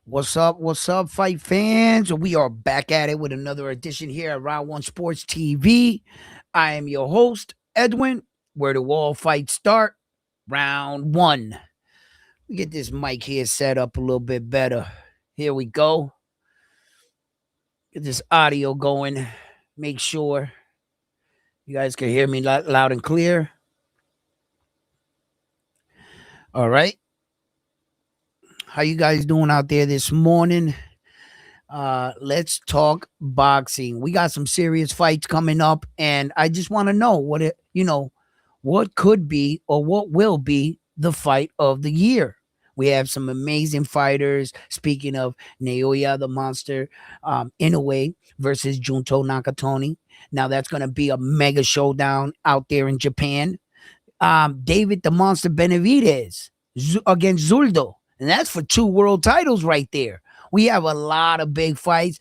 What's up, fight fans? We are back at it with another edition here at Round One Sports TV. I am your host, Edwin. Where do all fights start? Round one. We get this mic here set up a little bit better. Here we go. Get this audio going. Make sure you guys can hear me loud and clear. All right. How you guys doing out there this morning? Let's talk boxing. We got some serious fights coming up, and I just want to know what could be or what will be the fight of the year. We have some amazing fighters. Speaking of Naoya the Monster, Inoue versus Junto Nakatoni. Now that's going to be a mega showdown out there in Japan. David the Monster Benavidez against Zurdo, and that's for 2 world titles right there. We have a lot of big fights.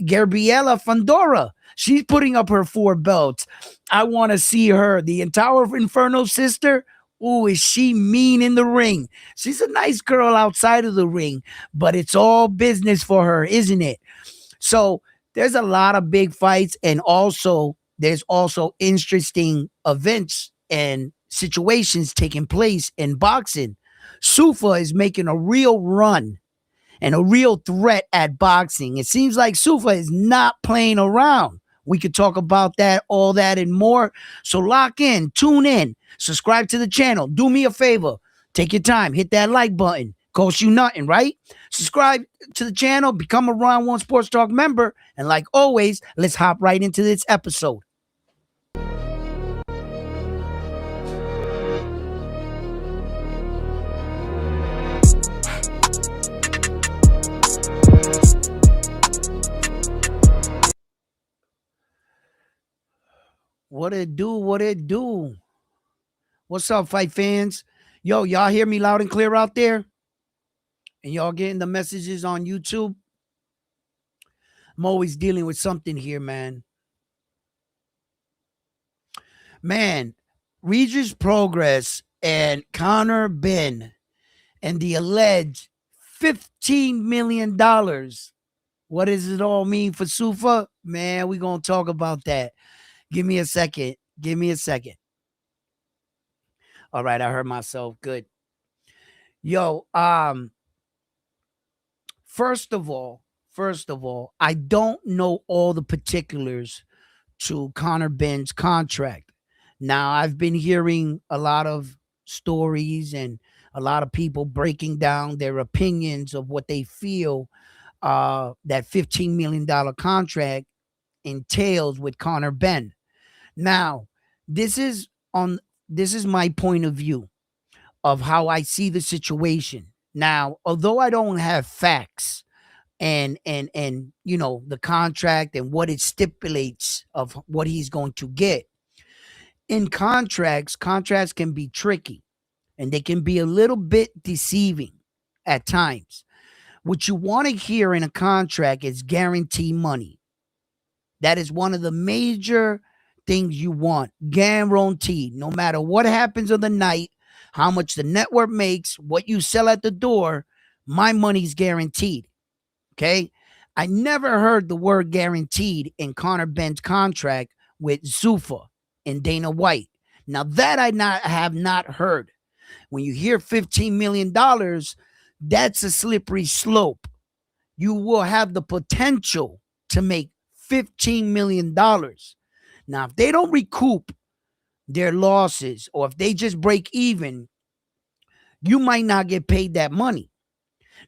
Gabriela Fandora, she's putting up her 4 belts. I want to see her. The entire Inferno sister. Ooh, is she mean in the ring? She's a nice girl outside of the ring, but it's all business for her, isn't it? So there's a lot of big fights, and also there's also interesting events and situations taking place in boxing. Sufa is making a real run and a real threat at boxing. It seems like Sufa is not playing around. We could talk about that, all that, and more. So lock in, tune in, subscribe to the channel. Do me a favor. Take your time. Hit that like button. Cost you nothing, right? Subscribe to the channel. Become a Round One Sports Talk member. And like always, let's hop right into this episode. What it do? What it do? What's up, fight fans? Yo, y'all hear me loud and clear out there? And y'all getting the messages on YouTube? I'm always dealing with something here, man. Man, Regis Progress and Conor Ben and the alleged $15 million. What does it all mean for Sufa? Man, we're going to talk about that. Give me a second. Give me a second. All right, I heard myself. Good. Yo, first of all, I don't know all the particulars to Conor Ben's contract. Now, I've been hearing a lot of stories and a lot of people breaking down their opinions of what they feel that $15 million contract entails with Conor Ben. Now, this is my point of view of how I see the situation. Now, although I don't have facts and the contract and what it stipulates of what he's going to get, in contracts can be tricky and they can be a little bit deceiving at times. What you want to hear in a contract is guarantee money. That is one of the major things you want, guaranteed. No matter what happens on the night, how much the network makes, what you sell at the door, my money's guaranteed. Okay? I never heard the word guaranteed in Conor Ben's contract with Zuffa and Dana White. Now that I have not heard. When you hear $15 million, that's a slippery slope. You will have the potential to make $15 million. Now, if they don't recoup their losses or if they just break even, you might not get paid that money.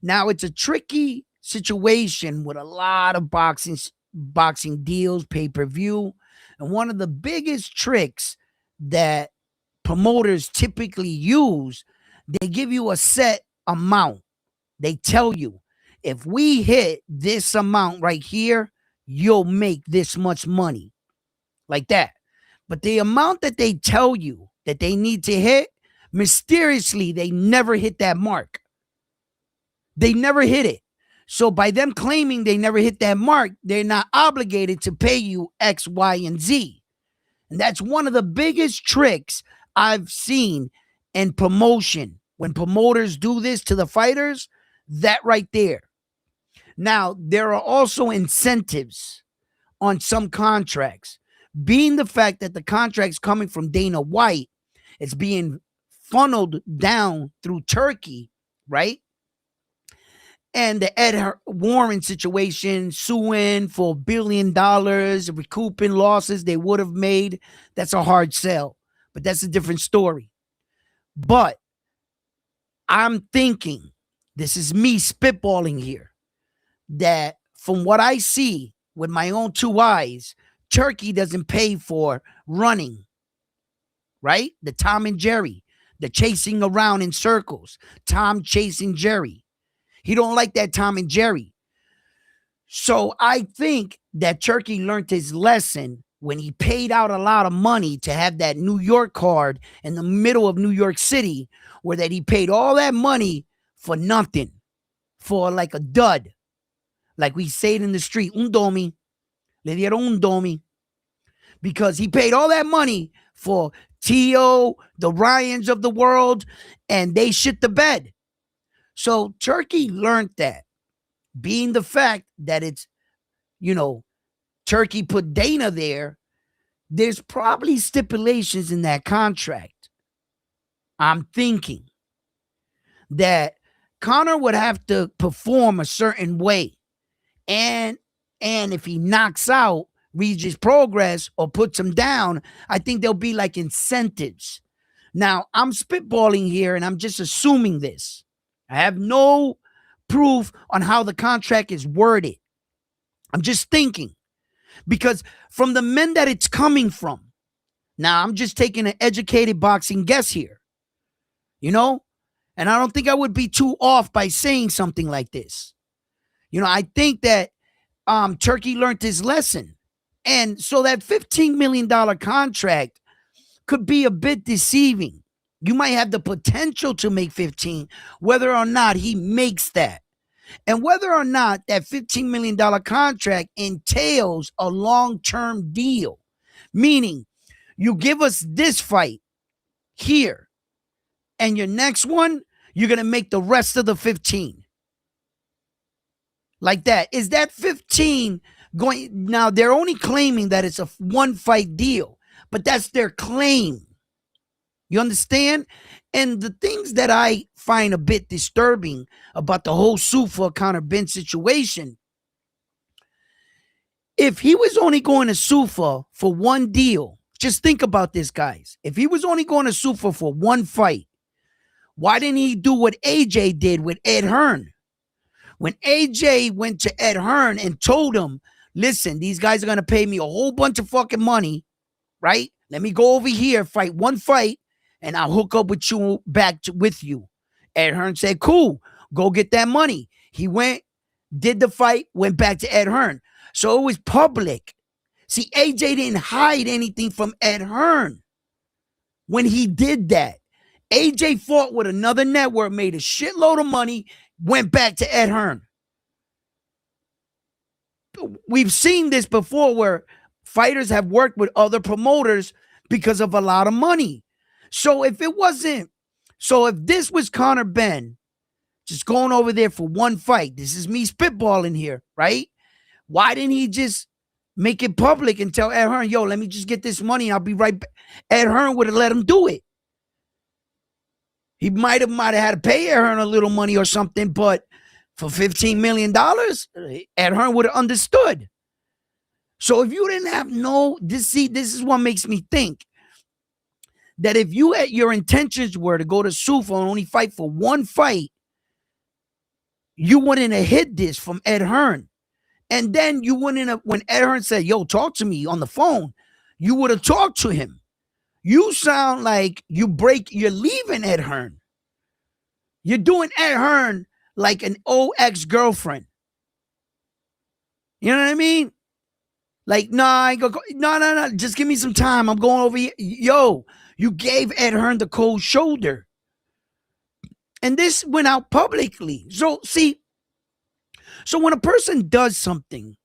Now, it's a tricky situation with a lot of boxing deals, pay-per-view. And one of the biggest tricks that promoters typically use, they give you a set amount. They tell you, if we hit this amount right here, you'll make this much money. Like that. But the amount that they tell you that they need to hit, mysteriously, they never hit that mark. They never hit it. So by them claiming they never hit that mark, they're not obligated to pay you X, Y, and Z. And that's one of the biggest tricks I've seen in promotion. When promoters do this to the fighters, that right there Now, there are also incentives on some contracts, being the fact that the contract's coming from Dana White, it's being funneled down through Turkey, right? And the Ed Warren situation, suing for $1 billion, recouping losses they would have made. That's a hard sell, but that's a different story. But I'm thinking, this is me spitballing here, that from what I see with my own two eyes, Turkey doesn't pay for running, right? The Tom and Jerry, the chasing around in circles, Tom chasing Jerry. He don't like that Tom and Jerry. So I think that Turkey learned his lesson when he paid out a lot of money to have that New York card in the middle of New York City, where that he paid all that money for nothing, for like a dud. Like we say it in the street, un domi, le dieron un domi, because he paid all that money for Tio, the Ryans of the world, and they shit the bed. So Turkey learned that, being the fact that it's, you know, Turkey put Dana there, there's probably stipulations in that contract. I'm thinking that Conor would have to perform a certain way. And if he knocks out Regis Progress or puts him down, I think there'll be like incentives. Now, I'm spitballing here and I'm just assuming this. I have no proof on how the contract is worded. I'm just thinking, because from the men that it's coming from, now I'm just taking an educated boxing guess here, you know? And I don't think I would be too off by saying something like this. You know, I think that Turkey learned his lesson. And so that $15 million contract could be a bit deceiving. You might have the potential to make 15, whether or not he makes that. And whether or not that $15 million contract entails a long-term deal, meaning you give us this fight here, and your next one, you're going to make the rest of the 15. Like that. Is that 15 going? Now, they're only claiming that it's a one-fight deal, but that's their claim. You understand? And the things that I find a bit disturbing about the whole Sufa Conor Benn situation, if he was only going to Sufa for one deal, just think about this, guys. If he was only going to Sufa for one fight, why didn't he do what AJ did with Ed Hearn? When AJ went to Ed Hearn and told him, listen, these guys are going to pay me a whole bunch of fucking money, right? Let me go over here, fight one fight, and I'll hook up with you with you. Ed Hearn said, cool, go get that money. He went, did the fight, went back to Ed Hearn. So it was public. See, AJ didn't hide anything from Ed Hearn when he did that. AJ fought with another network, made a shitload of money, went back to Ed Hearn. We've seen this before where fighters have worked with other promoters because of a lot of money. So if this was Conor Benn just going over there for one fight, this is me spitballing here, right? Why didn't he just make it public and tell Ed Hearn, yo, let me just get this money and I'll be right back? Ed Hearn would have let him do it. He might have had to pay Ed Hearn a little money or something, but for $15 million, Ed Hearn would have understood. So if you didn't have this is what makes me think that if your intentions were to go to Sufa and only fight for one fight, you wouldn't have hid this from Ed Hearn. And then you wouldn't have, when Ed Hearn said, yo, talk to me on the phone, you would have talked to him. You sound like you're leaving Ed Hearn. You're doing Ed Hearn like an old ex-girlfriend. You know what I mean? Like, no, just give me some time. I'm going over here. Yo, you gave Ed Hearn the cold shoulder. And this went out publicly. So, see, when a person does something,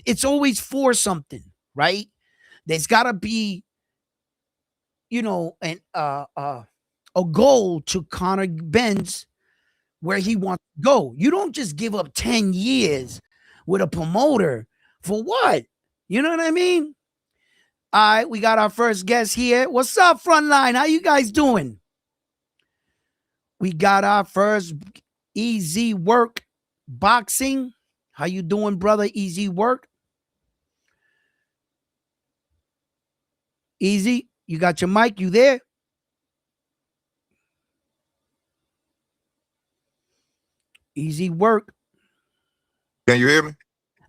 it's always for something, right? There's got to be, a goal to Conor Benn's where he wants to go. You don't just give up 10 years with a promoter for what? You know what I mean? All right, we got our first guest here. What's up, Frontline? How you guys doing? We got our first Easy Work Boxing. How you doing, brother? Easy Work. Easy, you got your mic? You there? Easy Work. Can you hear me?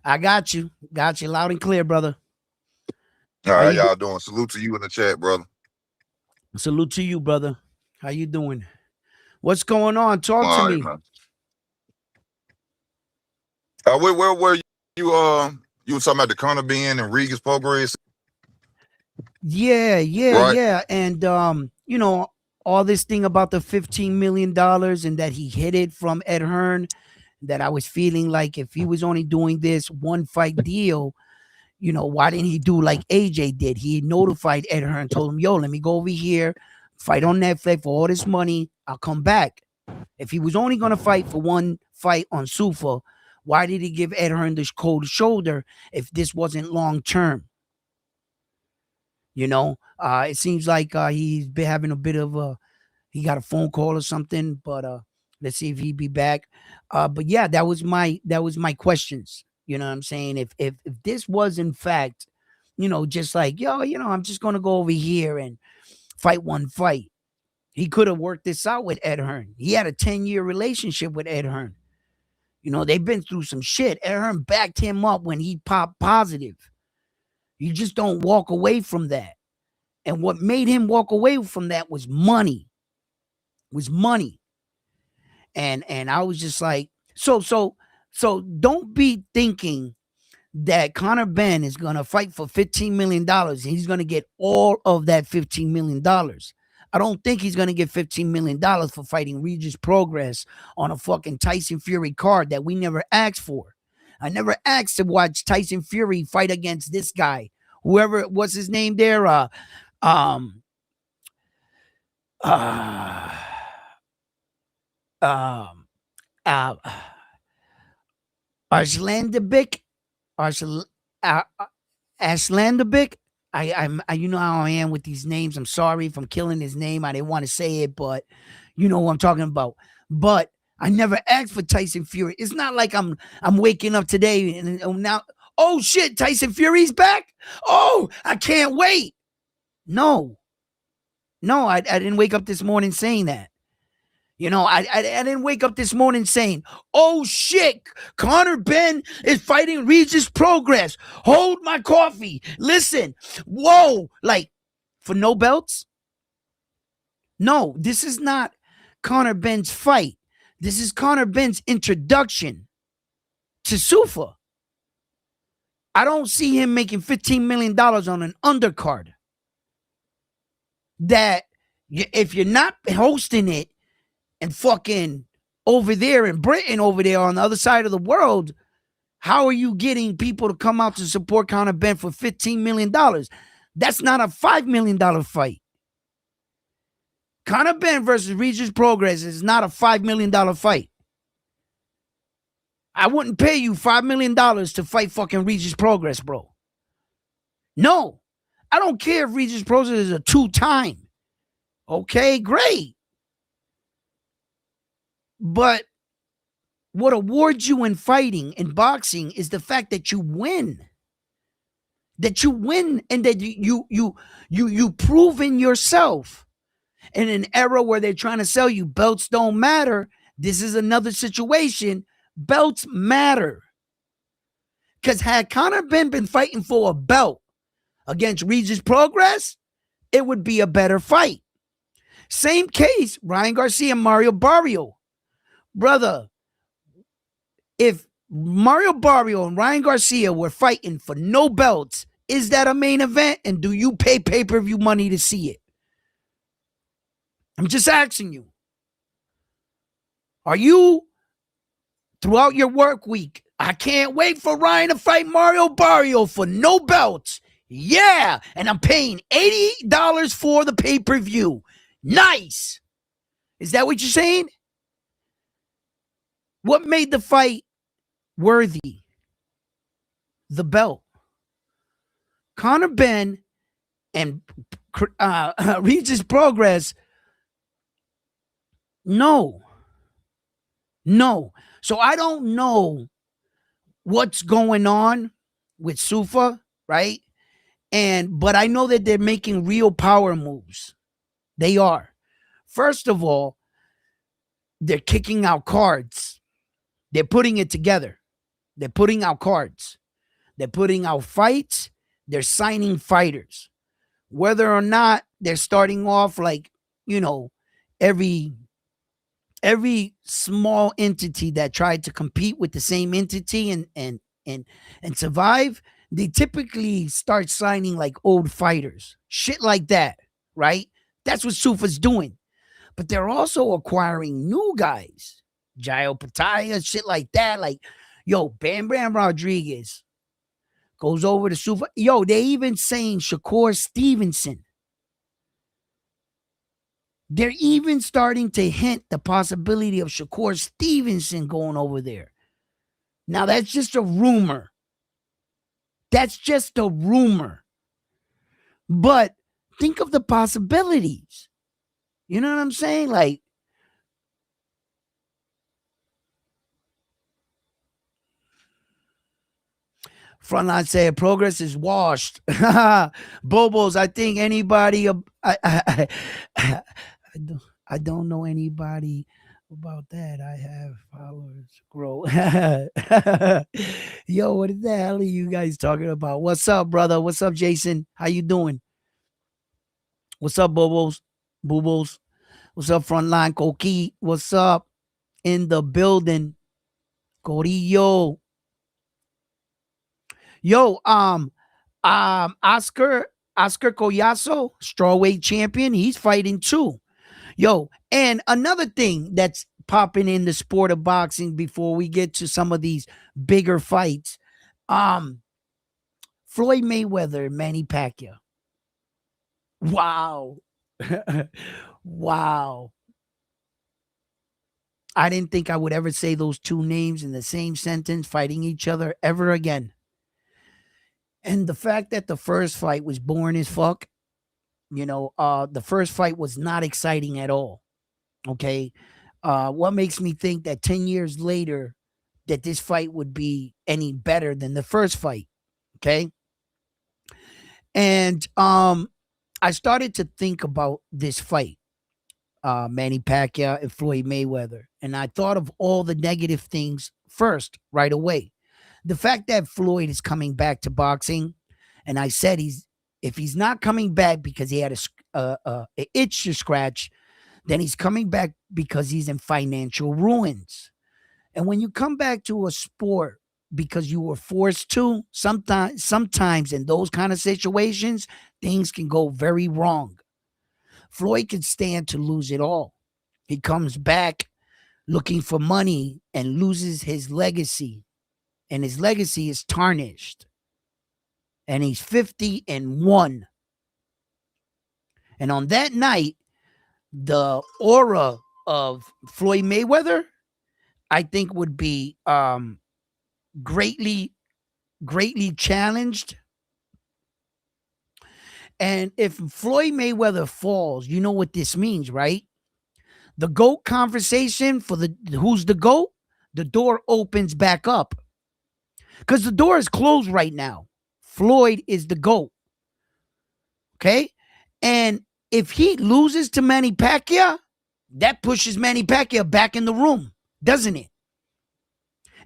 I got you. Got you loud and clear, brother. All right, y'all doing? Salute to you in the chat, brother. Salute to you, brother. How you doing? What's going on? Talk to me. Man. Where were you? You were talking about the Conor Ben and Regis progress. Yeah, Right. yeah. And you know, all this thing about the $15 million and that he hid it from Ed Hearn, that I was feeling like if he was only doing this one fight deal, you know, why didn't he do like AJ did? He notified Ed Hearn, told him, yo, let me go over here, fight on Netflix for all this money. I'll come back. If he was only going to fight for one fight on Sufa, why did he give Ed Hearn this cold shoulder if this wasn't long term? You know, it seems like he's been having a bit of he got a phone call or something, but let's see if he'd be back. But yeah, that was my questions. You know what I'm saying? If this was in fact, you know, just like, yo, you know, I'm just gonna go over here and fight one fight. He could have worked this out with Ed Hearn. He had a 10-year relationship with Ed Hearn. You know, they've been through some shit. Ed Hearn backed him up when he popped positive. You just don't walk away from that. And what made him walk away from that was money. And I was just like, so don't be thinking that Conor Ben is going to fight for $15 million and he's going to get all of that $15 million. I don't think he's going to get $15 million for fighting Regis Progress on a fucking Tyson Fury card that we never asked for. I never asked to watch Tyson Fury fight against this guy, whoever, what's his name there? Arslandovic. Arslandovic. I you know how I am with these names. I'm sorry if I'm killing his name. I didn't want to say it, but you know what I'm talking about. But I never asked for Tyson Fury. It's not like I'm waking up today and now, oh shit, Tyson Fury's back. Oh, I can't wait. No, I didn't wake up this morning saying that. You know, I didn't wake up this morning saying, oh shit, Conor Ben is fighting Regis Progress. Hold my coffee. Listen, whoa, like for no belts? No, this is not Conor Ben's fight. This is Conor Ben's introduction to Sufa. I don't see him making $15 million on an undercard. That if you're not hosting it, and fucking over there in Britain, over there on the other side of the world, how are you getting people to come out to support Conor Ben for $15 million? That's not a $5 million fight. Conor Ben versus Regis Progress is not a $5 million fight. I wouldn't pay you $5 million to fight fucking Regis Progress, bro. No. I don't care if Regis Progress is a 2-time. Okay, great. But what awards you in fighting and boxing is the fact that you win. That you win and that you proven yourself. In an era where they're trying to sell you belts don't matter, this is another situation. Belts matter. Because had Conor Ben been fighting for a belt against Regis Progress, it would be a better fight. Same case, Ryan Garcia and Mario Barrio. Brother, if Mario Barrio and Ryan Garcia were fighting for no belts, is that a main event? And do you pay pay-per-view money to see it? I'm just asking you. Are you, throughout your work week, I can't wait for Ryan to fight Mario Barrio for no belts. Yeah, and I'm paying $80 for the pay-per-view. Nice. Is that what you're saying? What made the fight worthy? The belt. Conor Ben and Regis Progress, no, no. So I don't know what's going on with Sufa, right? But I know that they're making real power moves. They are. First of all, they're kicking out cards. They're putting it together. They're putting out cards. They're putting out fights. They're signing fighters. Whether or not they're starting off like, you know, every every small entity that tried to compete with the same entity and survive, they typically start signing like old fighters. Shit like that, right? That's what Sufa's doing. But they're also acquiring new guys. Jairo Pataya, shit like that. Like, yo, Bam Bam Rodriguez goes over to Sufa. Yo, they even saying Shakur Stevenson. They're even starting to hint the possibility of Shakur Stevenson going over there. Now, that's just a rumor. That's just a rumor. But think of the possibilities. You know what I'm saying? Like, Frontline said progress is washed. Bobos, I think anybody, I don't know anybody about that. I have followers grow. Yo, what the hell are you guys talking about? What's up, brother? What's up, Jason? How you doing? What's up, Bobos? Boobos? What's up, Frontline Koki? What's up in the building? Corillo. Yo, Oscar Collazo, strawweight champion, he's fighting too. Yo, and another thing that's popping in the sport of boxing before we get to some of these bigger fights, um, Floyd Mayweather, Manny Pacquiao. Wow, wow. I didn't think I would ever say those two names in the same sentence, fighting each other ever again. And the fact that the first fight was boring as fuck, the first fight was not exciting at all. Okay. What makes me think that 10 years later that this fight would be any better than the first fight? Okay. And I started to think about this fight, Manny Pacquiao and Floyd Mayweather, and I thought of all the negative things first right away. The fact that Floyd is coming back to boxing, and I said if he's not coming back because he had a itch to scratch, then he's coming back because he's in financial ruins. And when you come back to a sport because you were forced to, sometimes in those kind of situations, things can go very wrong. Floyd could stand to lose it all. He comes back looking for money and loses his legacy, and his legacy is tarnished. And he's 50-1. And on that night, the aura of Floyd Mayweather, I think, would be greatly, greatly challenged. And if Floyd Mayweather falls, you know what this means, right? The GOAT conversation for the who's the GOAT, the door opens back up. Because the door is closed right now. Floyd is the GOAT. Okay? And if he loses to Manny Pacquiao, that pushes Manny Pacquiao back in the room, doesn't it?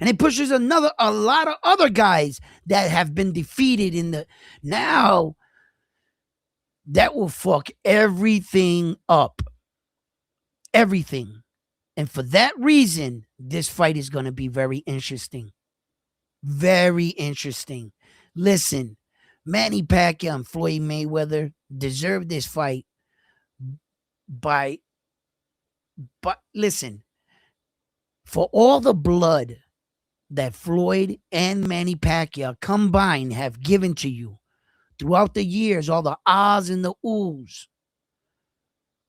And it pushes a lot of other guys that have been defeated in the now. That will fuck everything up. Everything. And for that reason, this fight is going to be very interesting. Very interesting. Listen, Manny Pacquiao and Floyd Mayweather deserve this fight but listen, for all the blood that Floyd and Manny Pacquiao combined have given to you throughout the years, all the ahs and the oohs,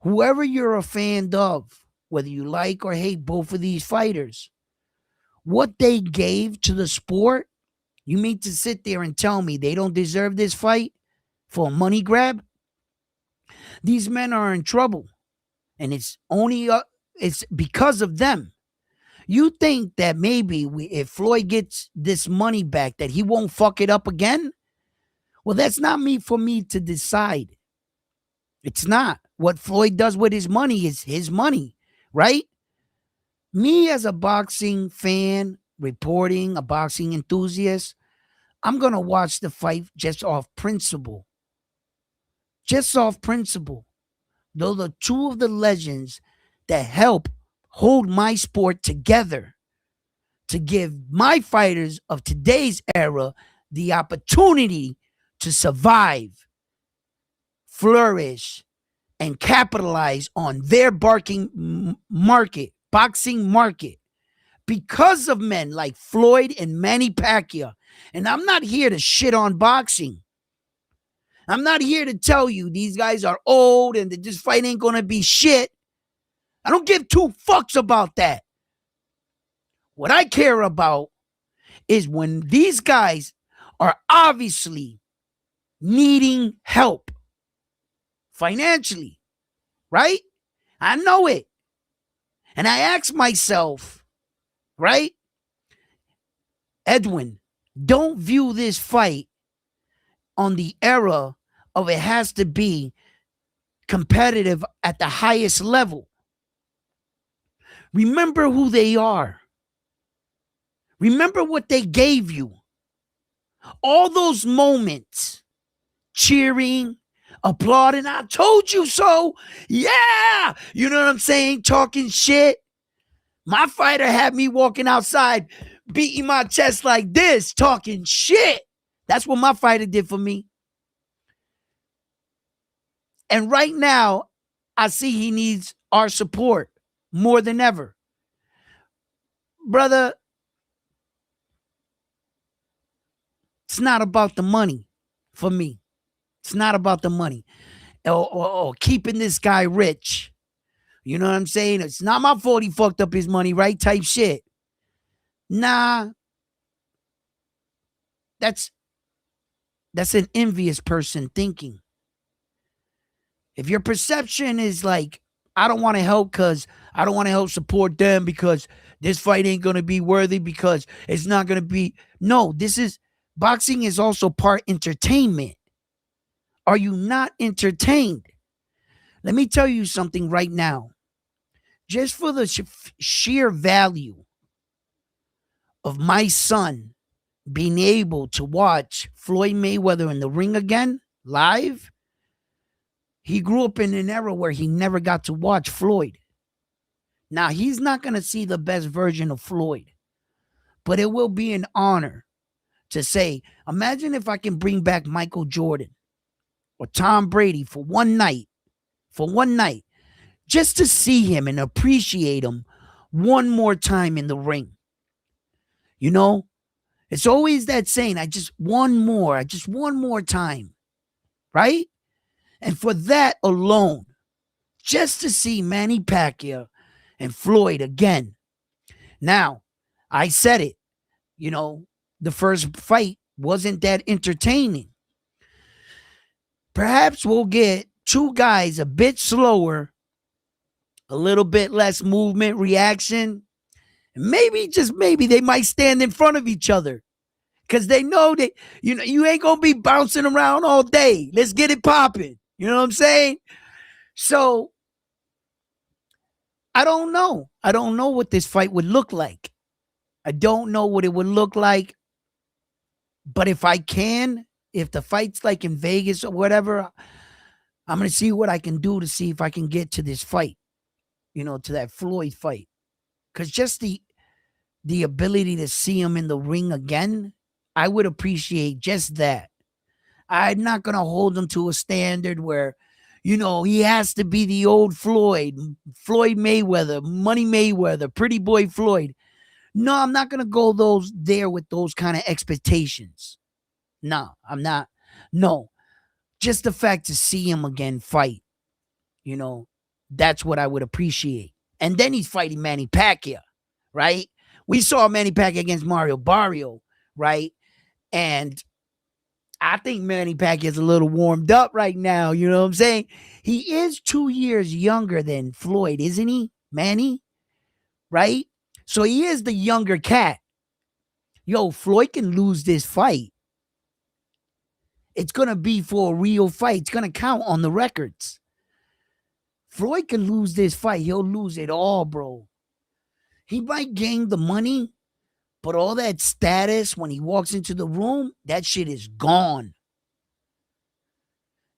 whoever you're a fan of, whether you like or hate both of these fighters, what they gave to the sport, you mean to sit there and tell me they don't deserve this fight for a money grab? These men are in trouble, and it's because of them. You think that maybe if Floyd gets this money back, that he won't fuck it up again? Well, that's not me for me to decide. It's not. What Floyd does with his money is his money, right? Me as a boxing fan, reporting, a boxing enthusiast, I'm going to watch the fight just off principle. Just off principle. Those are two of the legends that help hold my sport together to give my fighters of today's era the opportunity to survive, flourish, and capitalize on their boxing market, because of men like Floyd and Manny Pacquiao. And I'm not here to shit on boxing. I'm not here to tell you these guys are old and that this fight ain't gonna be shit. I don't give two fucks about that. What I care about is when these guys are obviously needing help financially, right? I know it. And I ask myself, right? Edwin, don't view this fight on the era of it has to be competitive at the highest level. Remember who they are. Remember what they gave you. All those moments, cheering, applauding, I told you so. Yeah. You know what I'm saying? Talking shit. My fighter had me walking outside, beating my chest like this, talking shit. That's what my fighter did for me. And right now, I see he needs our support more than ever. Brother, it's not about the money for me. It's not about the money or keeping this guy rich. You know what I'm saying? It's not my fault he fucked up his money, right? Type shit. Nah. That's an envious person thinking. If your perception is like, I don't want to help because I don't want to help support them because this fight ain't going to be worthy because it's not going to be. No, boxing is also part entertainment. Are you not entertained? Let me tell you something right now. Just for the sheer value of my son being able to watch Floyd Mayweather in the ring again, live, he grew up in an era where he never got to watch Floyd. Now, he's not going to see the best version of Floyd, but it will be an honor to say, imagine if I can bring back Michael Jordan or Tom Brady for one night, just to see him and appreciate him one more time in the ring. You know, it's always that saying, I just one more time, right? And for that alone, just to see Manny Pacquiao and Floyd again. Now, I said it, the first fight wasn't that entertaining. Perhaps we'll get two guys a bit slower, a little bit less movement, reaction. Maybe, just maybe, they might stand in front of each other because they know that, you ain't going to be bouncing around all day. Let's get it popping. You know what I'm saying? So, I don't know. I don't know what this fight would look like. I don't know what it would look like. But if the fight's like in Vegas or whatever, I'm going to see what I can do to see if I can get to this fight, to that Floyd fight. Because just the ability to see him in the ring again, I would appreciate just that. I'm not going to hold him to a standard where, he has to be the old Floyd Mayweather, Money Mayweather, Pretty Boy Floyd. No, I'm not going to go there with those kind of expectations. No, I'm not. No, just the fact to see him again fight, that's what I would appreciate. And then he's fighting Manny Pacquiao, right? We saw Manny Pacquiao against Mario Barrio, right? And I think Manny Pacquiao is a little warmed up right now. You know what I'm saying? He is 2 years younger than Floyd, isn't he? Manny, right? So he is the younger cat. Yo, Floyd can lose this fight. It's going to be for a real fight. It's going to count on the records. Floyd can lose this fight. He'll lose it all, bro. He might gain the money, but all that status when he walks into the room, that shit is gone.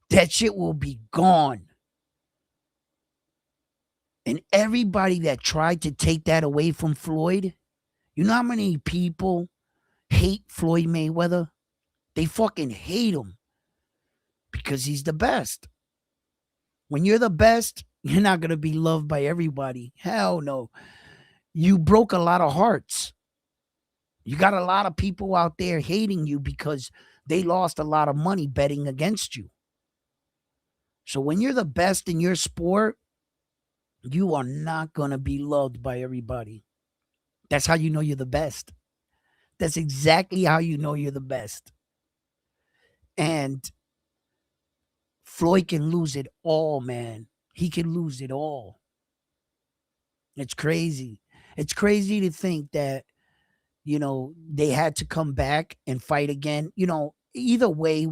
That shit will be gone. And everybody that tried to take that away from Floyd, you know how many people hate Floyd Mayweather? They fucking hate him because he's the best. When you're the best, you're not going to be loved by everybody. Hell no. You broke a lot of hearts. You got a lot of people out there hating you because they lost a lot of money betting against you. So when you're the best in your sport, you are not going to be loved by everybody. That's how you know you're the best. That's exactly how you know you're the best. And Floyd can lose it all, man. He can lose it all. It's crazy. It's crazy to think that, they had to come back and fight again. Either way,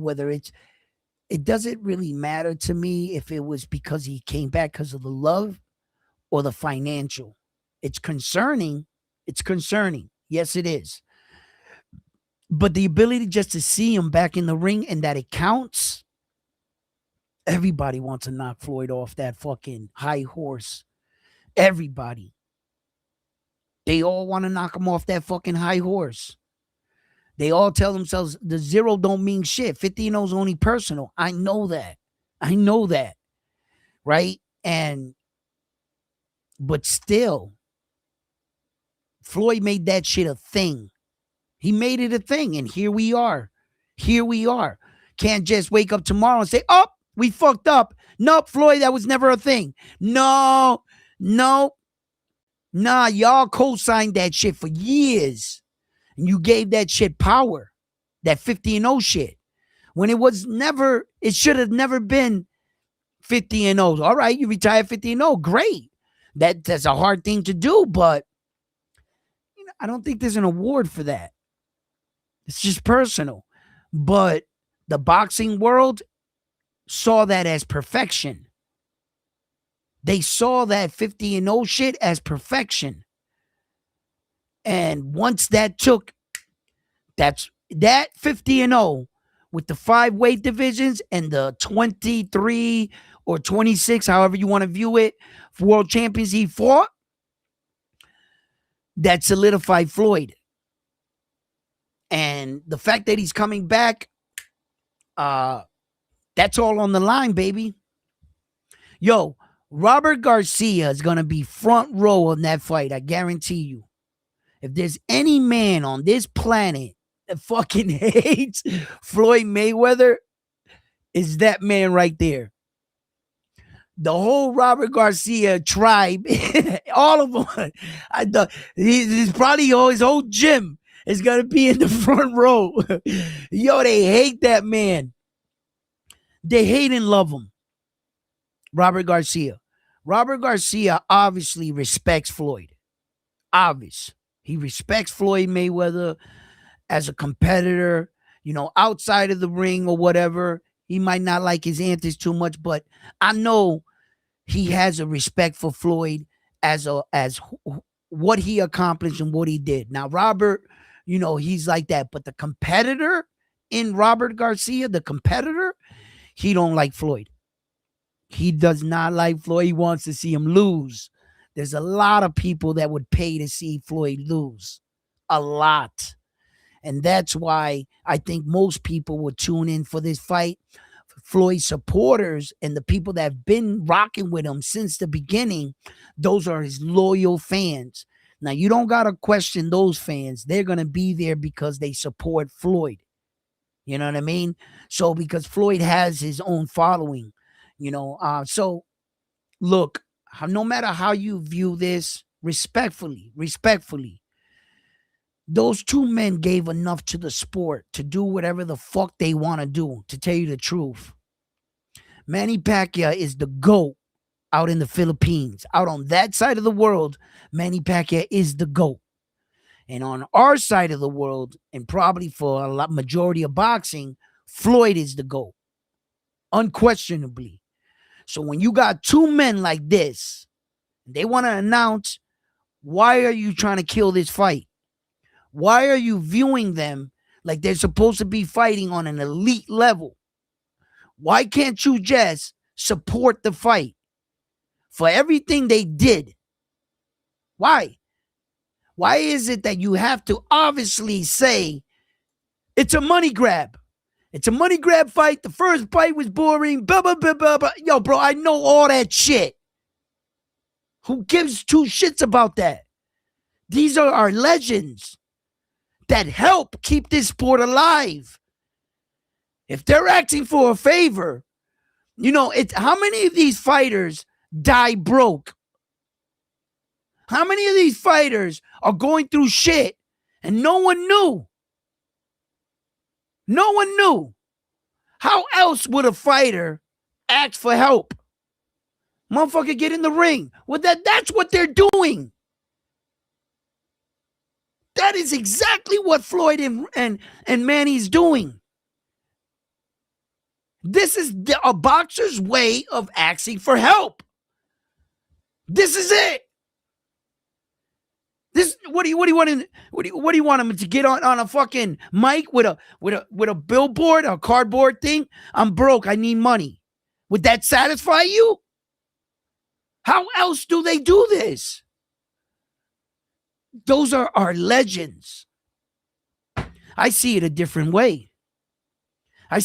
it doesn't really matter to me if it was because he came back because of the love or the financial. It's concerning. It's concerning. Yes, it is. But the ability just to see him back in the ring and that it counts, everybody wants to knock Floyd off that fucking high horse. Everybody. They all want to knock him off that fucking high horse. They all tell themselves the zero don't mean shit. 50-0 is only personal. I know that. Right? But still, Floyd made that shit a thing. He made it a thing. And here we are. Can't just wake up tomorrow and say, oh, we fucked up. Nope, Floyd, that was never a thing. No. Nah, y'all co-signed that shit for years. And you gave that shit power. That 50-0 shit. When it should have never been 50-0. All right, you retire 50-0. Great. That's a hard thing to do, but I don't think there's an award for that. It's just personal. But the boxing world saw that as perfection. They saw that 50-0 shit as perfection. And once that 50-0 with the 5 weight divisions and the 23 or 26, however you want to view it, world champions he fought, that solidified Floyd. And the fact that he's coming back, that's all on the line, baby. Yo, Robert Garcia is going to be front row in that fight. I guarantee you. If there's any man on this planet that fucking hates Floyd Mayweather, is that man right there. The whole Robert Garcia tribe, all of them, he's probably his whole gym is going to be in the front row. Yo, they hate that man. They hate and love him. Robert Garcia. Robert Garcia obviously respects Floyd. Obvious. He respects Floyd Mayweather as a competitor, outside of the ring or whatever. He might not like his antics too much, but I know he has a respect for Floyd as what he accomplished and what he did. Now, Robert, he's like that, but the competitor in Robert Garcia, he don't like Floyd. He does not like Floyd. He wants to see him lose. There's a lot of people that would pay to see Floyd lose. A lot. And that's why I think most people would tune in for this fight. Floyd supporters and the people that have been rocking with him since the beginning, those are his loyal fans. Now, you don't got to question those fans. They're going to be there because they support Floyd. You know what I mean? So because Floyd has his own following, so look, no matter how you view this, respectfully, Those two men gave enough to the sport to do whatever the fuck they want to do, to tell you the truth. Manny Pacquiao is the GOAT out in the Philippines. Out on that side of the world, Manny Pacquiao is the GOAT. And on our side of the world, and probably for a lot majority of boxing, Floyd is the GOAT. Unquestionably. So when you got two men like this, they want to announce, why are you trying to kill this fight? Why are you viewing them like they're supposed to be fighting on an elite level? Why can't you just support the fight for everything they did? Why? Why is it that you have to obviously say it's a money grab? It's a money grab fight. The first fight was boring. Blah, blah, blah, blah, blah. Yo, bro, I know all that shit. Who gives two shits about that? These are our legends that help keep this sport alive. If they're asking for a favor, you know, it's how many of these fighters die broke? How many of these fighters are going through shit and no one knew? No one knew. How else would a fighter ask for help? Motherfucker, get in the ring. Well, that's what they're doing. That is exactly what Floyd and Manny's doing. This is a boxer's way of asking for help. This is it. This what do you want him to get on a fucking mic with a billboard, a cardboard thing? I'm broke. I need money. Would that satisfy you? How else do they do this? Those are our legends. I see it a different way. I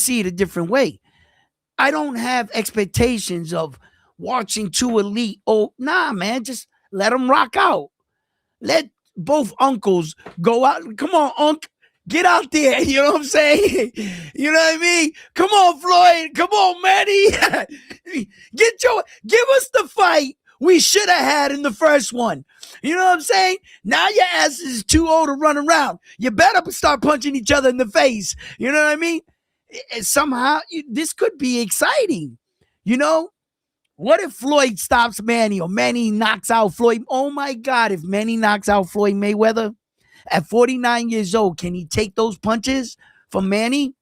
don't have expectations of watching two elite. Oh, nah, man. Just let them rock out. Let both uncles go out. Come on, Unc. Get out there. You know what I'm saying? You know what I mean? Come on, Floyd. Come on, Manny. Give us the fight we should have had in the first one. You know what I'm saying? Now your ass is too old to run around. You better start punching each other in the face. You know what I mean? Somehow, this could be exciting. You know? What if Floyd stops Manny or Manny knocks out Floyd? Oh my God, if Manny knocks out Floyd Mayweather at 49 years old, can he take those punches from Manny?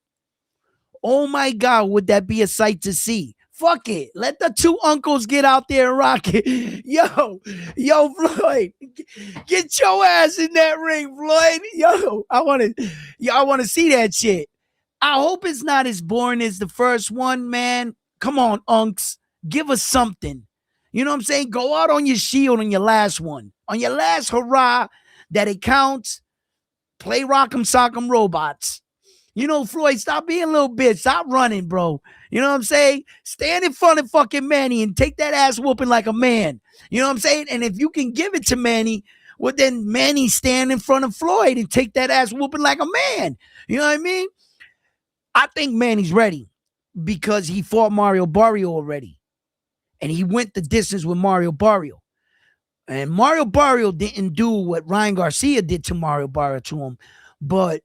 Oh my God, would that be a sight to see? Fuck it. Let the two uncles get out there and rock it. Yo, Floyd, get your ass in that ring, Floyd. Yo, I want to see that shit. I hope it's not as boring as the first one, man. Come on, unks. Give us something. You know what I'm saying? Go out on your shield on your last one. On your last hurrah that it counts. Play Rock'em Sock'em Robots. You know, Floyd, stop being a little bitch. Stop running, bro. You know what I'm saying? Stand in front of fucking Manny and take that ass whooping like a man. You know what I'm saying? And if you can give it to Manny, well, then Manny stand in front of Floyd and take that ass whooping like a man. You know what I mean? I think Manny's ready because he fought Mario Barrio already. And he went the distance with Mario Barrio. And Mario Barrio didn't do what Ryan Garcia did to Mario Barrio to him. But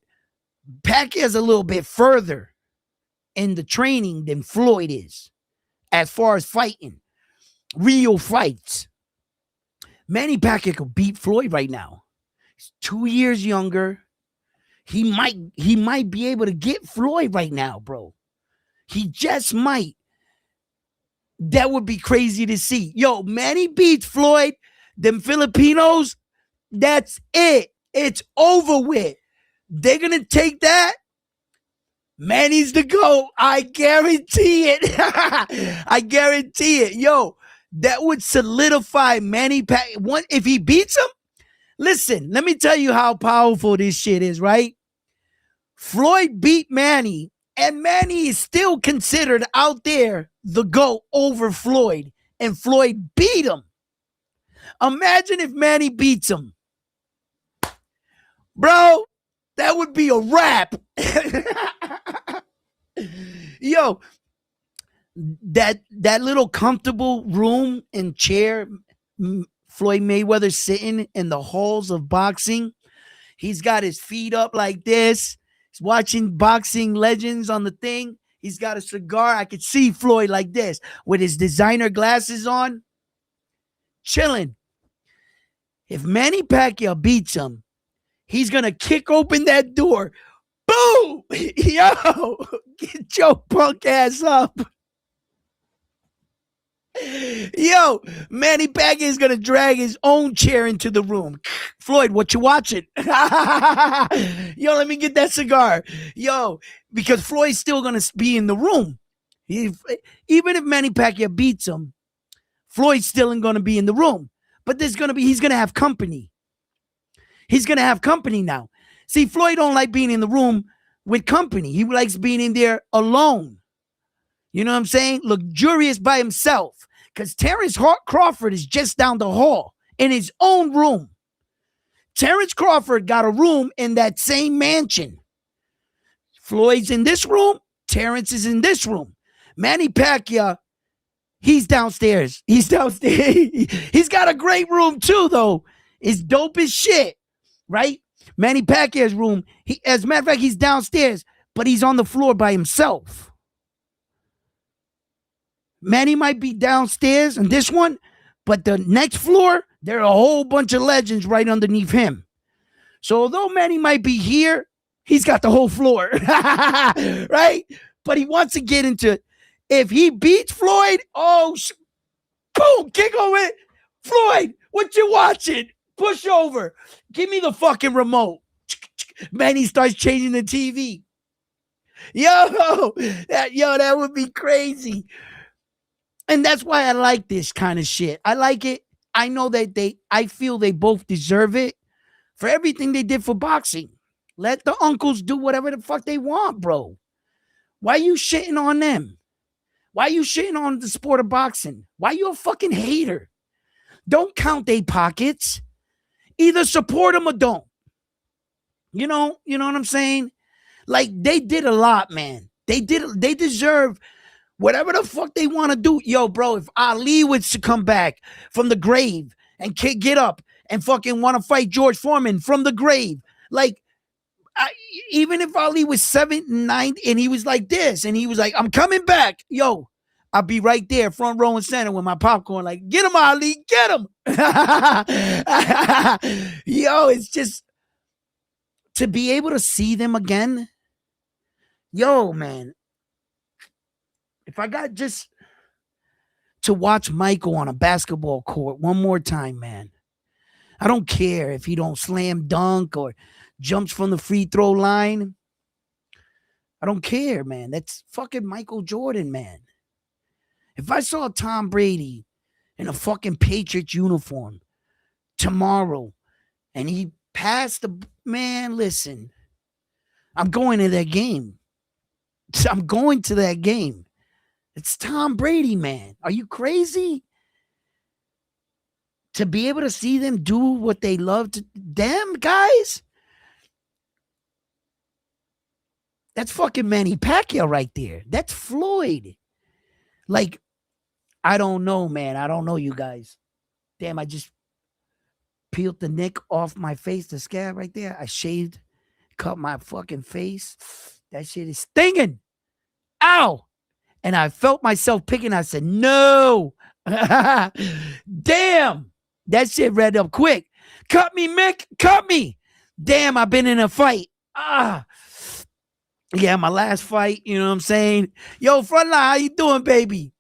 Pacquiao's a little bit further in the training than Floyd is. As far as fighting. Real fights. Manny Pacquiao could beat Floyd right now. He's 2 years younger. He might be able to get Floyd right now, bro. He just might. That would be crazy to see. Yo, Manny beats Floyd. Them Filipinos, that's it. It's over with. They're going to take that. Manny's the GOAT. I guarantee it. I guarantee it. Yo, that would solidify Manny Pacquiao. If he beats him, listen, let me tell you how powerful this shit is, right? Floyd beat Manny, and Manny is still considered out there the GOAT over Floyd, and Floyd beat him. Imagine if Manny beats him. Bro, that would be a wrap. Yo, that little comfortable room and chair Floyd Mayweather sitting in the halls of boxing, He's got his feet up like this. He's watching boxing legends on the thing. He's got a cigar. I could see Floyd like this with his designer glasses on, chilling. If Manny Pacquiao beats him, he's going to kick open that door. Boom! Yo, get your punk ass up. Yo, Manny Pacquiao is gonna drag his own chair into the room. Floyd, what you watching? Yo, let me get that cigar. Yo, because Floyd's still gonna be in the room. Even if Manny Pacquiao beats him, Floyd's still gonna be in the room. But he's gonna have company. He's gonna have company now. See, Floyd don't like being in the room with company. He likes being in there alone. You know what I'm saying? Luxurious by himself. Because Terrence Crawford is just down the hall in his own room. Terrence Crawford got a room in that same mansion. Floyd's in this room. Terrence is in this room. Manny Pacquiao, he's downstairs. He's downstairs. He's got a great room too, though. It's dope as shit, right? Manny Pacquiao's room, as a matter of fact, he's downstairs, but he's on the floor by himself. Manny might be downstairs in this one, but the next floor, there are a whole bunch of legends right underneath him. So although Manny might be here, he's got the whole floor, right? But he wants to get into, if he beats Floyd, boom, kick over it. Floyd, what you watching? Push over. Give me the fucking remote. Manny starts changing the TV. That would be crazy. And that's why I like this kind of shit. I like it. I know that I feel they both deserve it for everything they did for boxing. Let the uncles do whatever the fuck they want, bro. Why you shitting on them? Why you shitting on the sport of boxing? Why you a fucking hater? Don't count their pockets. Either support them or don't. You know what I'm saying? Like, they did a lot, man. They deserve whatever the fuck they want to do. Yo, bro, if Ali was to come back from the grave and get up and fucking want to fight George Foreman from the grave, like, even if Ali was 7, 9, and he was like this, and he was like, I'm coming back, yo, I'll be right there, front row and center with my popcorn, like, get him, Ali, get him. Yo, it's just, to be able to see them again, yo, man, if I got just to watch Michael on a basketball court one more time, man, I don't care if he don't slam dunk or jumps from the free throw line. I don't care, man. That's fucking Michael Jordan, man. If I saw Tom Brady in a fucking Patriots uniform tomorrow and he passed man, listen, I'm going to that game. I'm going to that game. It's Tom Brady, man. Are you crazy? To be able to see them do what they love to them, guys. That's fucking Manny Pacquiao right there. That's Floyd. Like, I don't know, man. I don't know, you guys. Damn, I just peeled the nick off my face, the scab right there. I shaved, cut my fucking face. That shit is stinging. Ow. And I felt myself picking. I said, no. Damn. That shit read up quick. Cut me, Mick. Cut me. Damn, I've been in a fight. Yeah, my last fight. You know what I'm saying? Yo, Frontline, how you doing, baby?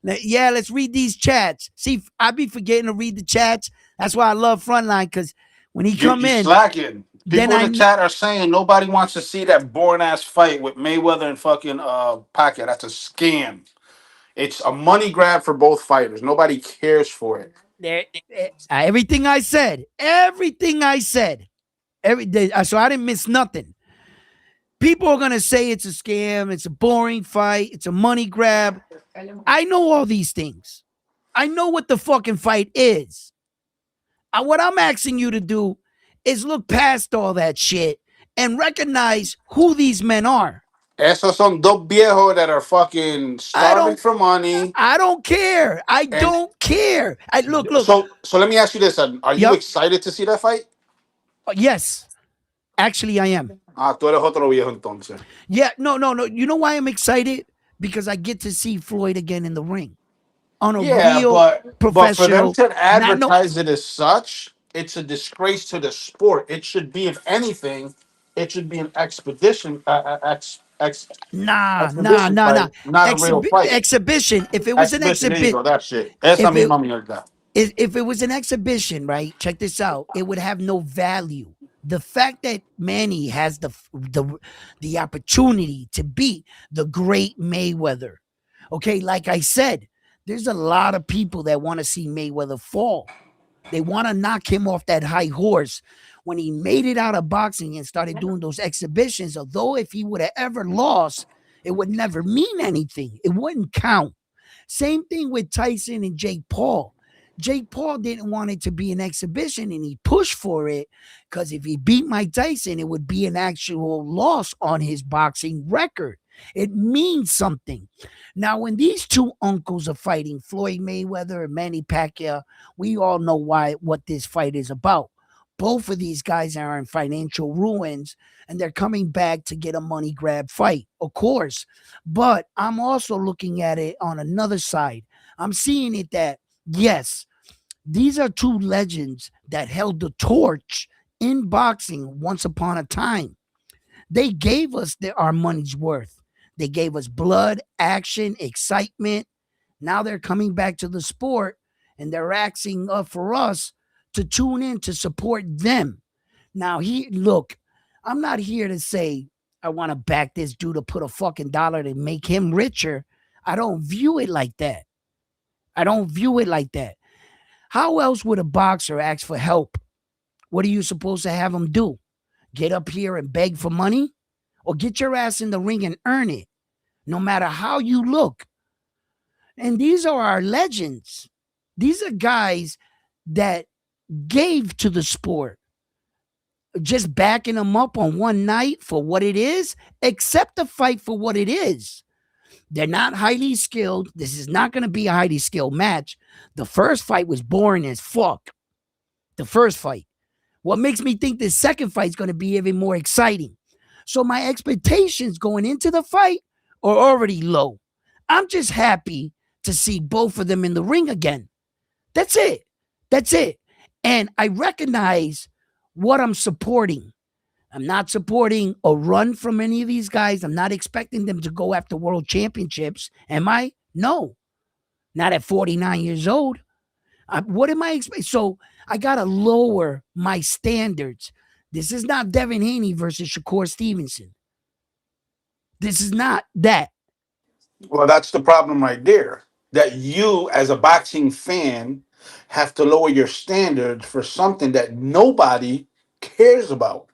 Yeah, let's read these chats. See, I be forgetting to read the chats. That's why I love Frontline, because when he come in. Slacking. People in the chat are saying nobody wants to see that boring ass fight with Mayweather and fucking Pacquiao. That's a scam. It's a money grab for both fighters. Nobody cares for it. Everything I said, every day, so I didn't miss nothing. People are gonna say it's a scam, it's a boring fight, it's a money grab. I know all these things. I know what the fucking fight is. What I'm asking you to do is look past all that shit and recognize who these men are. Esos son dos viejos that are fucking starving for money. I don't care. I don't care. Look. So let me ask you this: are you excited to see that fight? Yes. Actually, I am. Ah, tú eres otro viejo entonces. Yeah, no. You know why I'm excited? Because I get to see Floyd again in the ring on a Yeah, real but for them professional. to Not no. advertise it as such, it's a disgrace to the sport. It should be, if anything, it should be an expedition Nah. fight, not a real fight. Exhibition. If it was an Exhibition. There you exhibit, go. That shit. Esa if it misma mierda. if it was an exhibition, right? Check this out. It would have no value. The fact that Manny has the opportunity to beat the great Mayweather. Okay, like I said, there's a lot of people that want to see Mayweather fall. They want to knock him off that high horse. When he made it out of boxing and started doing those exhibitions, although if he would have ever lost, it would never mean anything. It wouldn't count. Same thing with Tyson and Jake Paul. Jake Paul didn't want it to be an exhibition and he pushed for it because if he beat Mike Tyson, it would be an actual loss on his boxing record. It means something. Now, when these two uncles are fighting, Floyd Mayweather and Manny Pacquiao, we all know what this fight is about. Both of these guys are in financial ruins and they're coming back to get a money grab fight, of course. But I'm also looking at it on another side. I'm seeing it that, yes, these are two legends that held the torch in boxing once upon a time. They gave us our money's worth. They gave us blood, action, excitement. Now they're coming back to the sport and they're asking for us to tune in to support them. Now, look, I'm not here to say I want to back this dude to put a fucking dollar to make him richer. I don't view it like that. I don't view it like that. How else would a boxer ask for help? What are you supposed to have him do? Get up here and beg for money? Or get your ass in the ring and earn it, no matter how you look. And these are our legends. These are guys that gave to the sport. Just backing them up on one night for what it is, accept the fight for what it is. They're not highly skilled. This is not going to be a highly skilled match. The first fight was boring as fuck. The first fight. What makes me think the second fight is going to be even more exciting? So my expectations going into the fight are already low. I'm just happy to see both of them in the ring again. That's it. That's it. And I recognize what I'm supporting. I'm not supporting a run from any of these guys. I'm not expecting them to go after world championships. Am I? No. Not at 49 years old. What am I expecting? So I got to lower my standards. This is not Devin Haney versus Shakur Stevenson. This is not that. Well, that's the problem right there. That you, as a boxing fan, have to lower your standards for something that nobody cares about.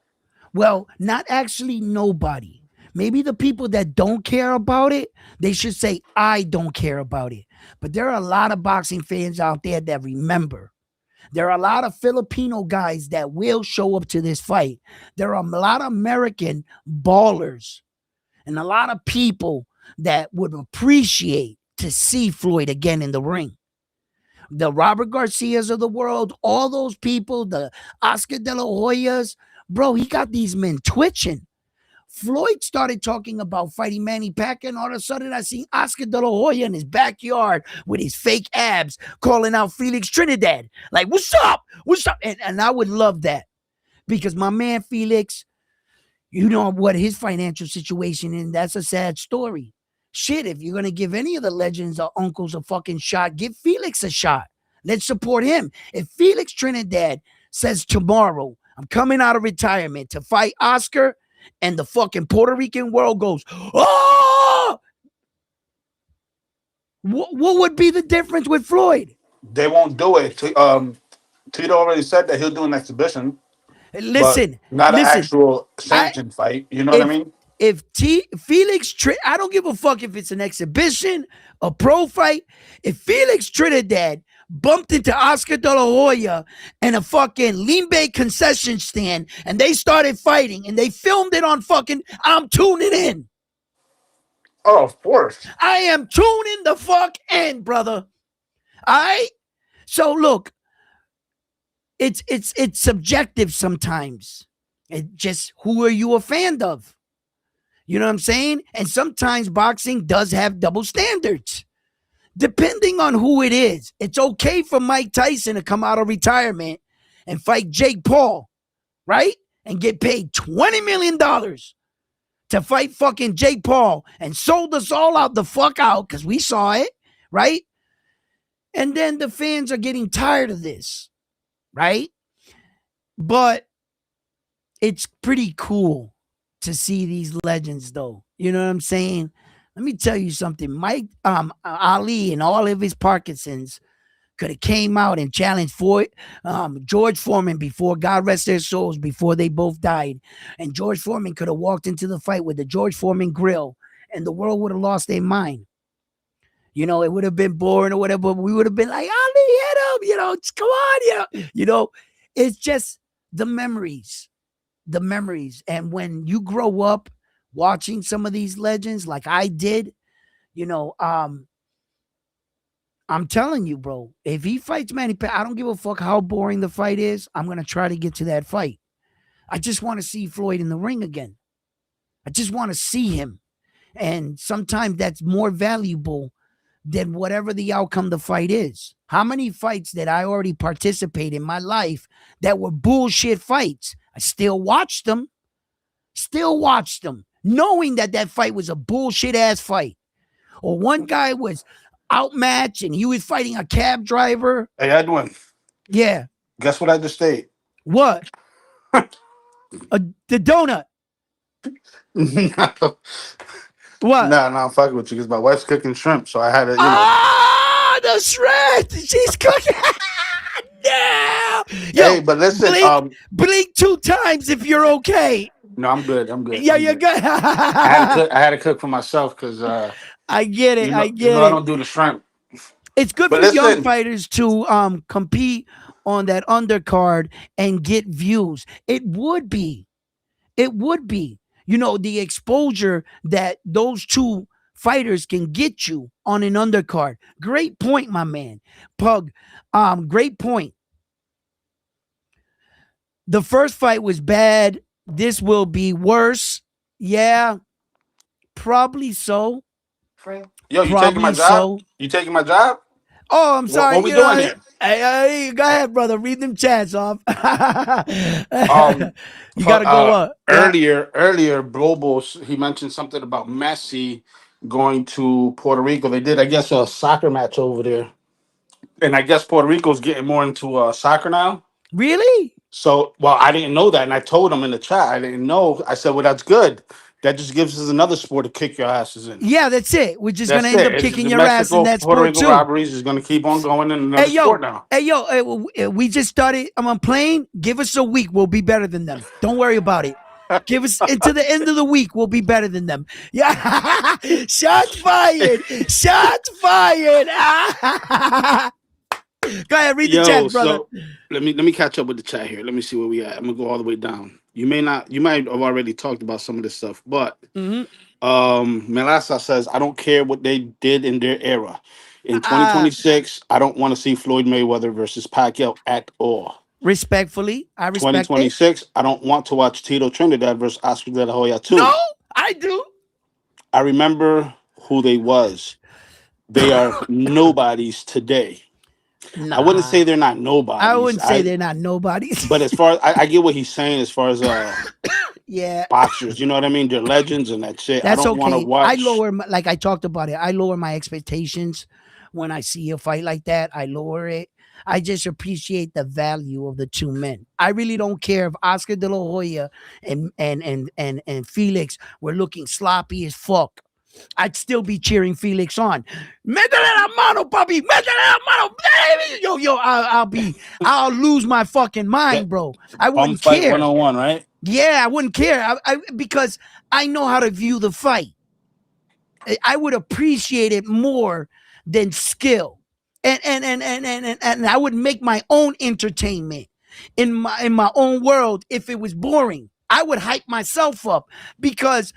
Well, not actually nobody. Maybe the people that don't care about it, they should say, I don't care about it. But there are a lot of boxing fans out there that remember. There are a lot of Filipino guys that will show up to this fight. There are a lot of American ballers and a lot of people that would appreciate to see Floyd again in the ring. The Robert Garcias of the world, all those people, the Oscar De La Hoyas, bro, he got these men twitching. Floyd started talking about fighting Manny Pacquiao, and all of a sudden I seen Oscar De La Hoya in his backyard with his fake abs calling out Felix Trinidad. Like, what's up? What's up? And I would love that because my man Felix, you know what his financial situation is. That's a sad story. Shit, if you're going to give any of the legends or uncles a fucking shot, give Felix a shot. Let's support him. If Felix Trinidad says tomorrow, I'm coming out of retirement to fight Oscar, and the fucking Puerto Rican world goes, oh! What would be the difference with Floyd? They won't do it. Tito already said that he'll do an exhibition, but Listen, not an listen. actual I sanctioned fight. You know what I if mean? I don't give a fuck if it's an exhibition, a pro fight. If Felix Trinidad bumped into Oscar De La Hoya and a fucking Limbe concession stand and they started fighting and they filmed it on fucking, I'm tuning in. Oh, of course. I am tuning the fuck in, brother. All right? So look, it's subjective sometimes. It just, who are you a fan of? You know what I'm saying? And sometimes boxing does have double standards. Depending on who it is, it's okay for Mike Tyson to come out of retirement and fight Jake Paul, right? And get paid $20 million to fight fucking Jake Paul and sold us all out the fuck out because we saw it, right? And then the fans are getting tired of this, right? But it's pretty cool to see these legends, though. You know what I'm saying? Let me tell you something. Mike Ali and all of his Parkinsons could have came out and challenged George Foreman before, God rest their souls, before they both died. And George Foreman could have walked into the fight with the George Foreman grill, and the world would have lost their mind. You know, it would have been boring or whatever, but we would have been like, Ali, hit him, you know, come on, you know, it's just the memories. The memories. And when you grow up watching some of these legends like I did, you know, I'm telling you, bro, if he fights Manny Pacquiao, I don't give a fuck how boring the fight is. I'm going to try to get to that fight. I just want to see Floyd in the ring again. I just want to see him. And sometimes that's more valuable than whatever the outcome of the fight is. How many fights did I already participate in my life that were bullshit fights? I still watched them, knowing that that fight was a bullshit ass fight. Or one guy was outmatched and he was fighting a cab driver. Hey, Edwin. Yeah. Guess what I just ate? What? The donut. No. What? No, I'm fucking with you because my wife's cooking shrimp, so I had to, you know. Ah, the shrimp. She's cooking. No. Yo, Hey, but listen, blink 2 times if you're okay. No, I'm good. Yeah, you're good. I had to cook for myself because I get it. I don't do the shrimp. It's good But for young listen. fighters to compete on that undercard and get views. It would be. You know, the exposure that those two fighters can get you on an undercard. Great point, my man. Pug, great point. The first fight was bad. This will be worse. Yeah, probably so. Yo, you taking my Probably job? so. You taking my job? Oh, I'm sorry. What we doing here? Hey, go ahead, brother. Read them chats off. You gotta go up. Earlier, Blobos, he mentioned something about Messi going to Puerto Rico. They did, I guess, a soccer match over there, and I guess Puerto Rico's getting more into soccer now. Really? So, well, I didn't know that, and I told him in the chat. I didn't know. I said, "Well, that's good. That just gives us another sport to kick your asses in." Yeah, that's it. We're just That's gonna end it. up It's kicking the your ass in Mexico that Puerto sport Rico too. robberies is going to keep on going in another sport now. Hey, yo, we just started. I'm playing. Give us a week. We'll be better than them. Don't worry about it. Give us into the end of the week. We'll be better than them. Yeah. Shots fired. Shots fired. Go ahead, read the chat, brother. So let me catch up with the chat here. Let me see where we at. I'm gonna go all the way down. You might have already talked about some of this stuff, but Melasa says, I don't care what they did in their era. In 2026, I don't want to see Floyd Mayweather versus Pacquiao at all. Respectfully, I respect 2026, I don't want to watch Tito Trinidad versus Oscar De La Hoya too. No, I do. I remember who they was. They are nobodies today. Nah, I wouldn't say they're not nobodies. I wouldn't say they're not nobodies. But as far as I get what he's saying, as far as yeah, boxers, you know what I mean? They're legends and that shit. That's I don't want to okay. watch. Like I talked about it. I lower my expectations when I see a fight like that. I lower it. I just appreciate the value of the two men. I really don't care if Oscar De La Hoya and Felix were looking sloppy as fuck. I'd still be cheering Felix on. Métele la mano, papi. Métele la mano. Yo, I'll lose my fucking mind, bro. I wouldn't Fight care. 101, right? Yeah, I wouldn't care. Because I know how to view the fight. I would appreciate it more than skill. And I would make my own entertainment in my own world if it was boring. I would hype myself up because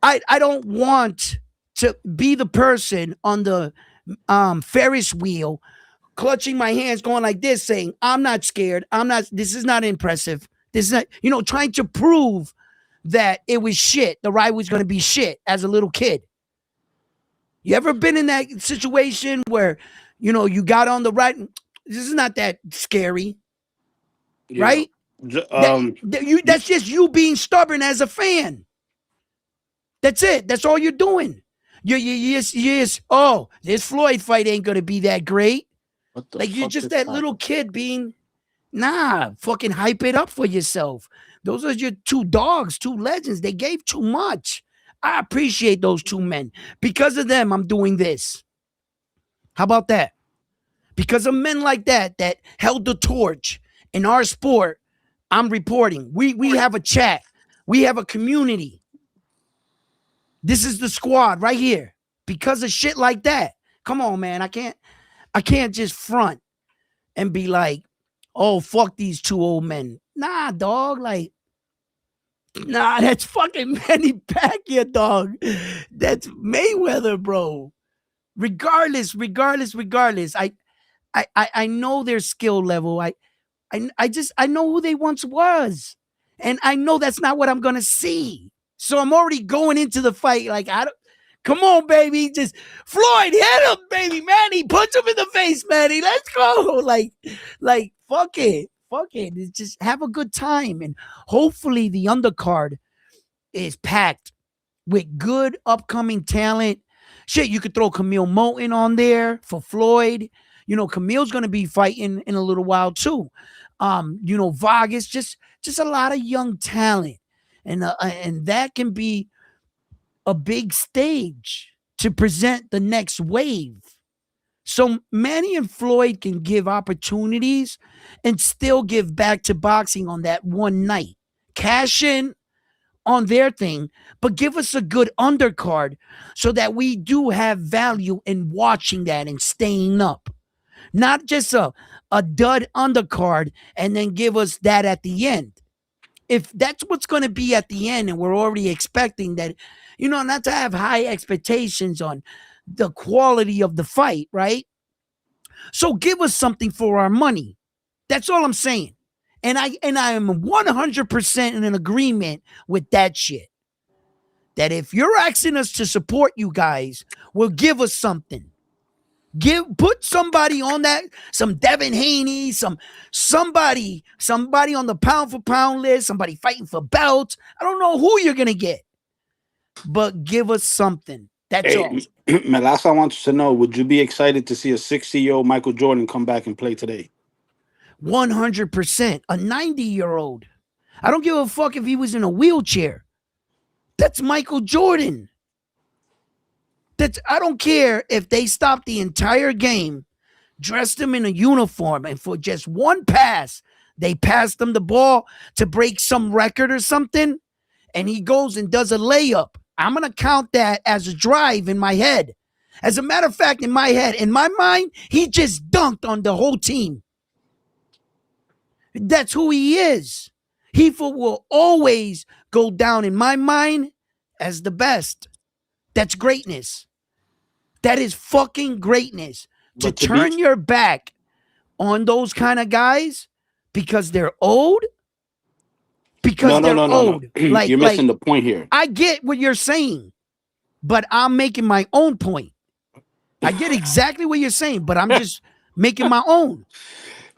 I don't want to be the person on the Ferris wheel clutching my hands going like this saying, I'm not scared. This is not impressive. This is not, trying to prove that it was shit. The ride was going to be shit as a little kid. You ever been in that situation where, you got on the ride? This is not that scary, Yeah. right? That's just you being stubborn as a fan. That's it. That's all you're doing. Oh, this Floyd fight ain't gonna be that great. What the Like you're fuck just did that Pac- little kid being, nah, fucking hype it up for yourself. Those are your two dogs, two legends. They gave too much. I appreciate those two men. Because of them, I'm doing this. How about that? Because of men like that held the torch in our sport, I'm reporting. We have a chat. We have a community. This is the squad right here. Because of shit like that. Come on, man. I can't just front and be like, oh, fuck these two old men. Nah, dog. Like, nah, that's fucking Manny Pacquiao, dog. That's Mayweather, bro. Regardless. I know their skill level. I know who they once was. And I know that's not what I'm gonna see. So I'm already going into the fight like I don't. Come on, baby. Just Floyd, hit him, baby. Manny, punch him in the face, Manny. Let's go. Like, fuck it. Fuck it. It's just have a good time. And hopefully the undercard is packed with good upcoming talent. Shit, you could throw Camille Moulton on there for Floyd. Camille's gonna be fighting in a little while too. Vargas, just a lot of young talent, and that can be a big stage to present the next wave. So Manny and Floyd can give opportunities and still give back to boxing on that one night. Cash in on their thing, but give us a good undercard so that we do have value in watching that and staying up. Not just a dud undercard and then give us that at the end. If that's what's going to be at the end, and we're already expecting that, not to have high expectations on the quality of the fight, right? So give us something for our money. That's all I'm saying. And I am 100% in an agreement with that shit. That if you're asking us to support you guys, well, give us something. Put somebody on that, some Devin Haney, somebody on the pound for pound list, somebody fighting for belts. I don't know who you're gonna get, but give us something. That's all. Hey, Melassa wants to know: would you be excited to see a 60-year-old Michael Jordan come back and play today? 100%. A 90-year-old. I don't give a fuck if he was in a wheelchair. That's Michael Jordan. I don't care if they stopped the entire game, dressed him in a uniform, and for just one pass, they passed him the ball to break some record or something, and he goes and does a layup. I'm going to count that as a drive in my head. As a matter of fact, in my head, in my mind, he just dunked on the whole team. That's who he is. He will always go down in my mind as the best. That's greatness. That is fucking greatness. To turn your back on those kind of guys because they're old. Because they're old. Like, you're missing the point here. I get what you're saying, but I'm making my own point. I get exactly what you're saying, but I'm just making my own.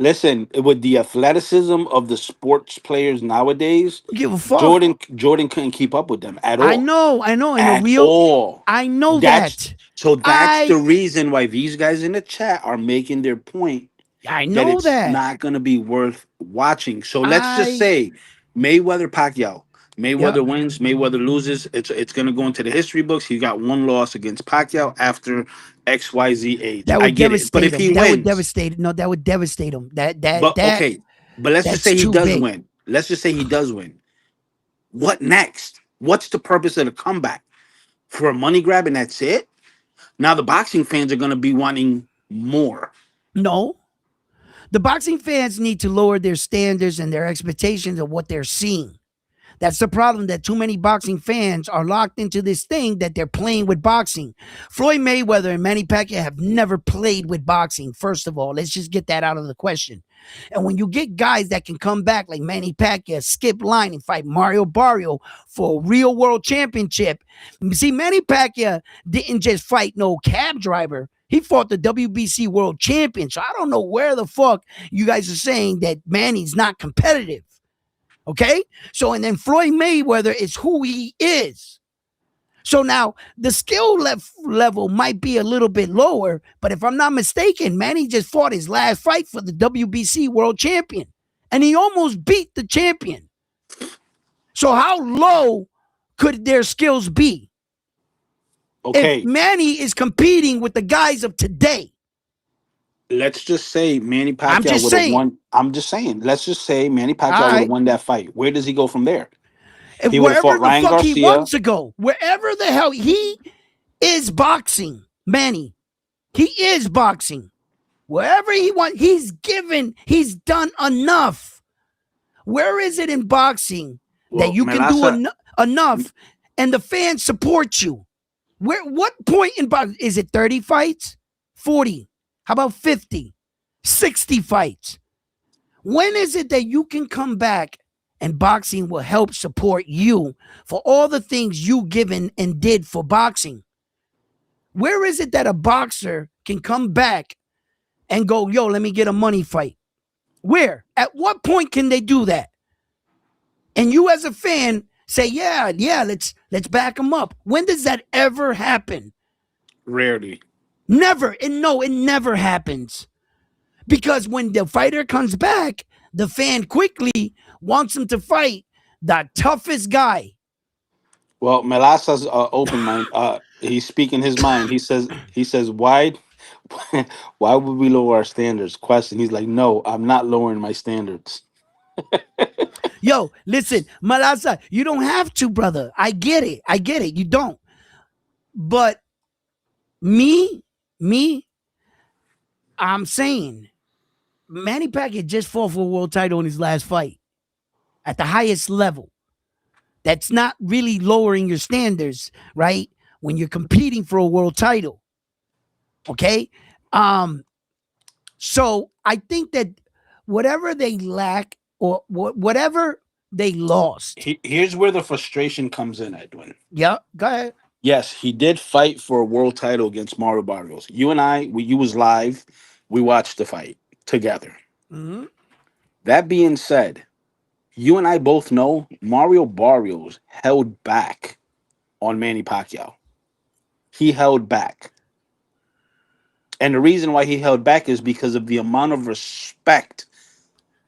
Listen, with the athleticism of the sports players nowadays, Give a fuck. Jordan couldn't keep up with them at all. I know. In at a wheel. all. I know that's, that. So that's the reason why these guys in the chat are making their point. I know that it's not going to be worth watching. So let's just say Mayweather Pacquiao. Mayweather wins, Mayweather loses. It's going to go into the history books. He got one loss against Pacquiao after XYZ age. That would I get devastate it. But if him. he That wins, would devastate. No, that would devastate him. But let's just say he does win. Let's just say he does win. What next? What's the purpose of the comeback? For a money grab and that's it? Now the boxing fans are going to be wanting more. No. The boxing fans need to lower their standards and their expectations of what they're seeing. That's the problem, that too many boxing fans are locked into this thing that they're playing with boxing. Floyd Mayweather and Manny Pacquiao have never played with boxing, first of all. Let's just get that out of the question. And when you get guys that can come back like Manny Pacquiao, skip line and fight Mario Barrio for a real world championship. See, Manny Pacquiao didn't just fight no cab driver. He fought the WBC world champion. So I don't know where the fuck you guys are saying that Manny's not competitive. Okay? So, and then Floyd Mayweather is who he is. So now the level might be a little bit lower, but if I'm not mistaken, Manny just fought his last fight for the WBC world champion, and he almost beat the champion. So how low could their skills be? If Okay, Manny is competing with the guys of today? let's just say Manny I'm Pacquiao just would have saying. won. I'm just saying. Let's just say Manny All Pacquiao would have right. won that fight. Where does he go from there? If He would have wherever fought the Ryan fuck he Garcia. wants to go, wherever the hell he is boxing, Manny, he is boxing. Wherever he wants, he's done enough. Where is it in boxing that Well, you can do Melasa, enough and the fans support you? What point in boxing? Is it 30 fights? 40? How about 50? 60 fights? When is it that you can come back and boxing will help support you for all the things you given and did for boxing? Where is it that a boxer can come back and go, yo, let me get a money fight? Where? At what point can they do that? And you as a fan say, yeah, let's back them up. When does that ever happen? rarely. Never. And no, it never happens. Because when the fighter comes back, the fan quickly wants him to fight the toughest guy. Well, Melasa's open mind. He's speaking his mind. He says, why, why would we lower our standards? Question. He's like, no, I'm not lowering my standards. Yo, listen, Malasa, you don't have to, brother. I get it. I get it. You don't. But me, I'm saying Manny Pacquiao just fought for a world title in his last fight at the highest level. That's not really lowering your standards, right? When you're competing for a world title. Okay? Um, so I think that whatever they lack or whatever they lost. Here's where the frustration comes in, Edwin. Yeah, go ahead. Yes, he did fight for a world title against Mario Barrios. You and I, you was live. We watched the fight together. Mm-hmm. That being said, you and I both know Mario Barrios held back on Manny Pacquiao. He held back. And the reason why he held back is because of the amount of respect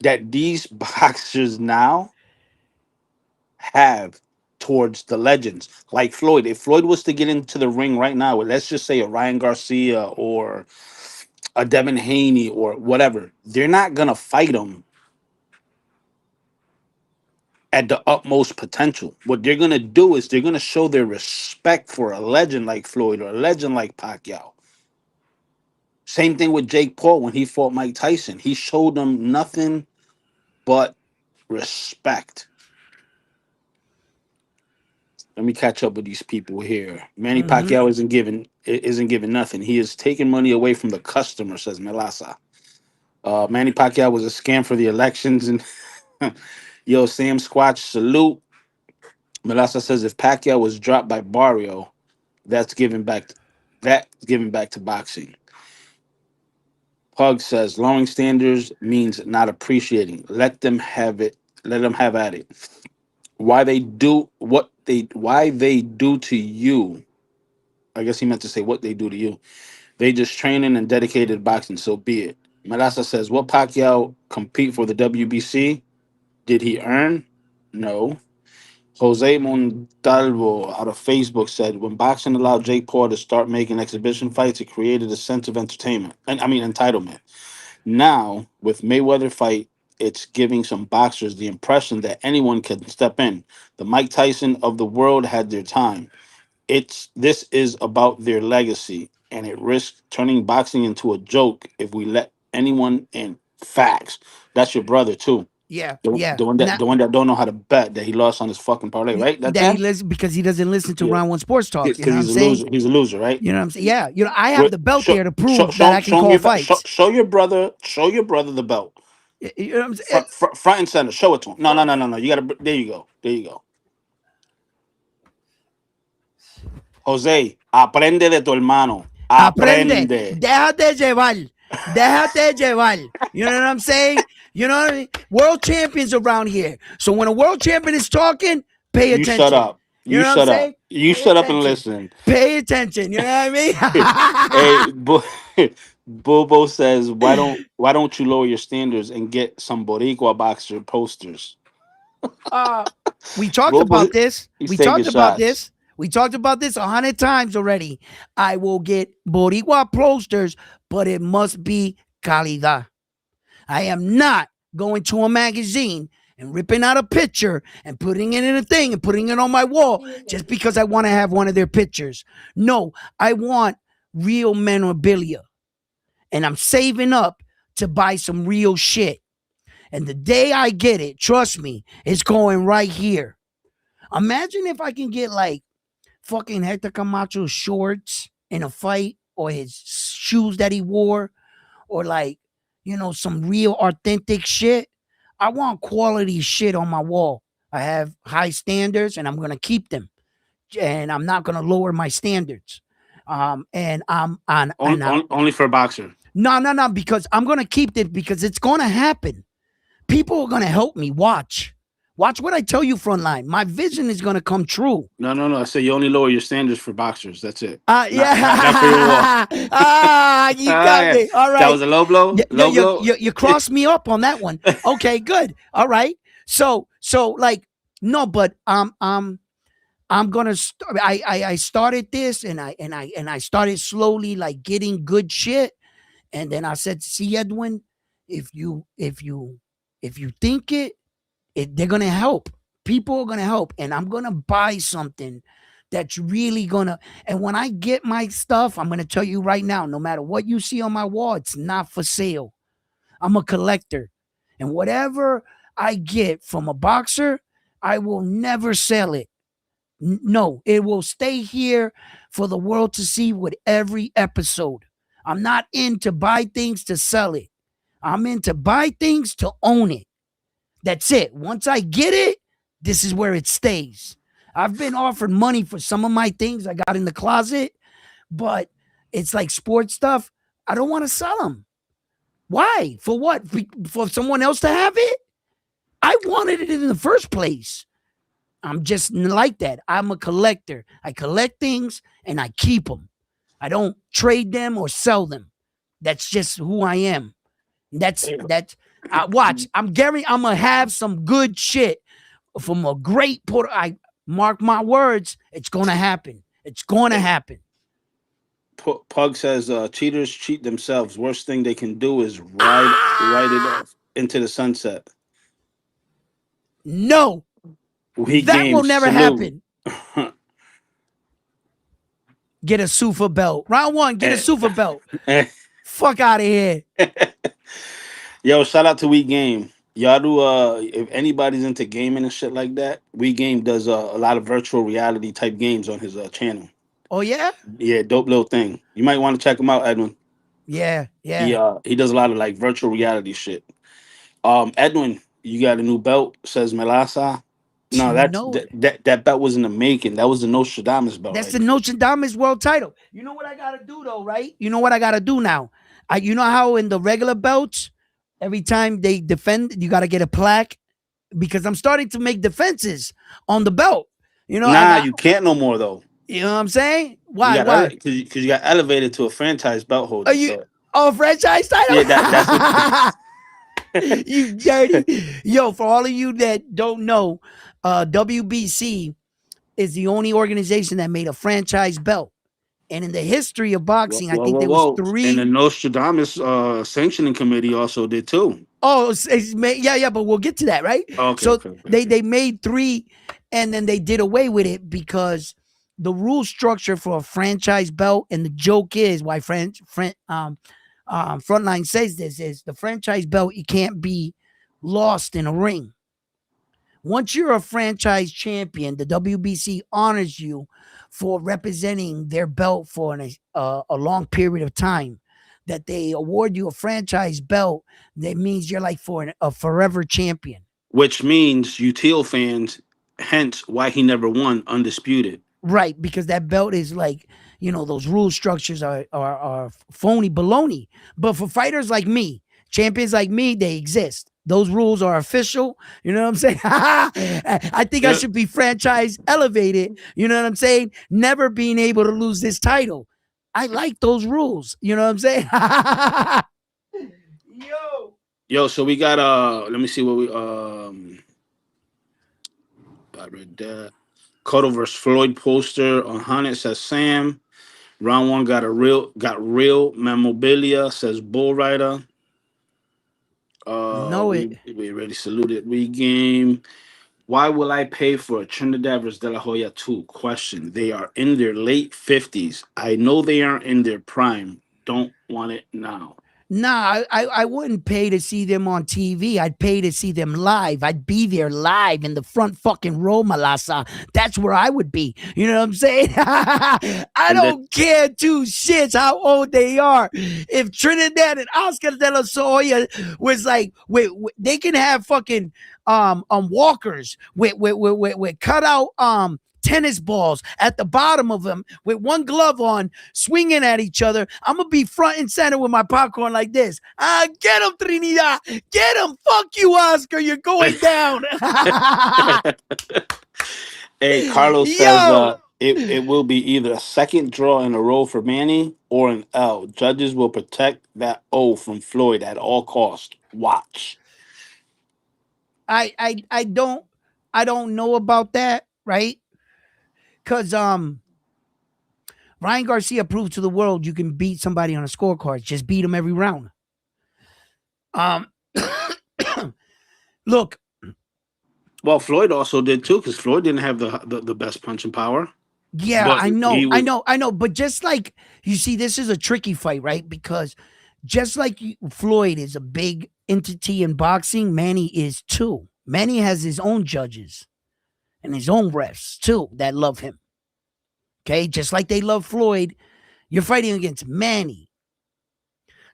that these boxers now have towards the legends. Like Floyd. If Floyd was to get into the ring right now with, let's just say, a Ryan Garcia or a Devin Haney or whatever, they're not going to fight him at the utmost potential. What they're going to do is they're going to show their respect for a legend like Floyd or a legend like Pacquiao. Same thing with Jake Paul when he fought Mike Tyson. He showed them nothing but respect. Let me catch up with these people here. Manny Mm-hmm. Pacquiao isn't giving nothing. He is taking money away from the customer, says Melasa. Manny Pacquiao was a scam for the elections, and yo, Sam Squatch, salute. Melasa says if Pacquiao was dropped by Barrio, that's giving back. That's giving back to boxing. Pug says lowering standards means not appreciating. Let them have it. Let them have at it. Why they do to you? I guess he meant to say what they do to you. They just training and dedicated boxing. So be it. Melasa says, "Will Pacquiao compete for the WBC? Did he earn? No." Jose Montalvo out of Facebook said, "When boxing allowed Jake Paul to start making exhibition fights, it created a sense of entertainment. And I mean entitlement. Now, with Mayweather fight, it's giving some boxers the impression that anyone can step in. The Mike Tyson of the world had their time. This is about their legacy, and it risks turning boxing into a joke if we let anyone in. Facts. That's your brother too. Yeah, The, yeah. the one that Now, the one that don't know how to bet that he lost on his fucking parlay, right? That's that he him. listens because he doesn't listen to Yeah, Round One Sports Talk. You know because what I'm he's a saying? loser. He's a loser, right? You know what I'm saying? Yeah. I have Wait, the belt there to prove that I can show me call your fights. show your brother. Show your brother the belt. You know what I'm saying? Front and center. Show it to him. No, no, no, no, no. You gotta. There you go. There you go. Jose, aprende de tu hermano. Aprende. Aprende. Déjate llevar. Déjate llevar. You know what I'm saying? You know what I mean? World champions around here. So when a world champion is talking, pay You shut attention. up. You You know what I'm shut up. saying? You Pay shut up and attention. listen. Pay attention. You know what Hey, I Bobo says, mean? why don't you lower your standards and get some Boricua boxer posters? uh we talked Bobo, about this. he's We taking talked about shots. this. We talked about this 100 times already. I will get Boricua posters, but it must be calidad. I am not going to a magazine and ripping out a picture and putting it in a thing and putting it on my wall just because I want to have one of their pictures. No, I want real memorabilia. And I'm saving up to buy some real shit. And the day I get it, trust me, it's going right here. Imagine if I can get like fucking Hector Camacho shorts in a fight or his shoes that he wore or like, some real authentic shit. I want quality shit on my wall. I have high standards and I'm going to keep them. And I'm not going to lower my standards. And I'm on, and I'm, Only for a boxer. no, because I'm going to keep it because it's going to happen. People are going to help me. Watch what I tell you, frontline. My vision is going to come true. No, no, no. I say you only lower your standards for boxers. That's it. Yeah. Not for your wall. You Ah, got yeah. me. All That right. was a low blow. Low blow. You crossed me up on that one. Okay, good. All right. So like no, but I'm gonna. I started this and I started slowly like getting good shit, and then I said, "See, Edwin, if you think they're gonna help. People are gonna help, and I'm gonna buy something that's really gonna. And when I get my stuff, I'm gonna tell you right now, no matter what you see on my wall, it's not for sale. I'm a collector, and whatever I get from a boxer, I will never sell it. No, it will stay here for the world to see with every episode. I'm not in to buy things to sell it. I'm in to buy things to own it. That's it. Once I get it, this is where it stays. I've been offered money for some of my things I got in the closet, but it's like sports stuff. I don't want to sell them. Why? For what? For someone else to have it? I wanted it in the first place. I'm just like that. I'm a collector. I collect things and I keep them. I don't trade them or sell them. That's just who I am. That's watch. I'm gonna have some good shit from a great port. I mark my words. It's gonna happen. It's gonna happen. Pug says cheaters cheat themselves. Worst thing they can do is ride it Ah, off into the sunset. no, We that will game never salute. happen. Get a Sufa belt. Round one, get a Sufa belt. Fuck out of here. Yo, shout out to We Game. Y'all do if anybody's into gaming and shit like that, We Game does a lot of virtual reality type games on his channel. Oh yeah, Yeah, dope little thing. You might want to check him out, Edwin. yeah. He does a lot of like virtual reality shit. Edwin, you got a new belt, says Melasa. No, No, that belt was in the making. That was the Nostradamus belt that's right the there. Notre Dame's world title. You know what I gotta do though, right? You know what I gotta do now. You know how in the regular belts, every time they defend, you gotta get a plaque because I'm starting to make defenses on the belt. I Nah, got. you can't no more though. You know what I'm saying? You Why? got Why? because you got elevated to a franchise belt Are holder. you? So Oh, franchise yeah, that's what. title. You dirty. Yo, for all of you that don't know, WBC is the only organization that made a franchise belt. And in the history of Whoa, boxing, I whoa, think whoa, there was whoa. And the three. Nostradamus sanctioning committee also did too. Oh, yeah, but we'll get to that, right? Okay, So okay, okay, they okay. they made three, and then they did away with it because the rule structure for a franchise belt, and the joke is why Frontline says this is the franchise belt. It can't be lost in a ring. Once you're a franchise champion, the WBC honors you for representing their belt for a long period of time. That they award you a franchise belt, that means you're like a forever champion. Which means Util fans, hence why he never won undisputed. Right, because that belt is like, those rule structures are phony baloney. But for fighters like me, champions like me, they exist. Those rules are official. You know what I'm saying? I think I should be franchise elevated. You know what I'm saying? Never being able to lose this title. I like those rules. You know what I'm saying? Yo, so we got let me see what we I read that. Cotto versus Floyd poster on Hunt says Sam. Round one got real memorabilia, says Bull Rider. Know it. We already saluted. We game. Why will I pay for a Trinidad versus De La Hoya 2? Question. They are in their late 50s. I know they aren't in their prime. Don't want it now. Nah, I wouldn't pay to see them on TV. I'd pay to see them live. I'd be there live in the front fucking row, Malasa. That's where I would be. You know what I'm saying? I don't care two shits how old they are. If Trinidad and Oscar de la Hoya was like, they can have fucking walkers with cutout tennis balls at the bottom of them with one glove on, swinging at each other. I'm gonna be front and center with my popcorn like this. Get him, Trinidad. Get him. Fuck you, Oscar. You're going down. Hey, Carlos says it will be either a second draw in a row for Manny or an L. Judges will protect that O from Floyd at all costs. Watch. I don't know about that, right? Because Ryan Garcia proved to the world you can beat somebody on a scorecard. Just beat them every round. Look. Well, Floyd also did too, because Floyd didn't have the best punching power. Yeah, I know. But just like, you see, this is a tricky fight, right? Because just like Floyd is a big entity in boxing, Manny is too. Manny has his own judges and his own refs too that love him. Okay, just like they love Floyd, you're fighting against Manny.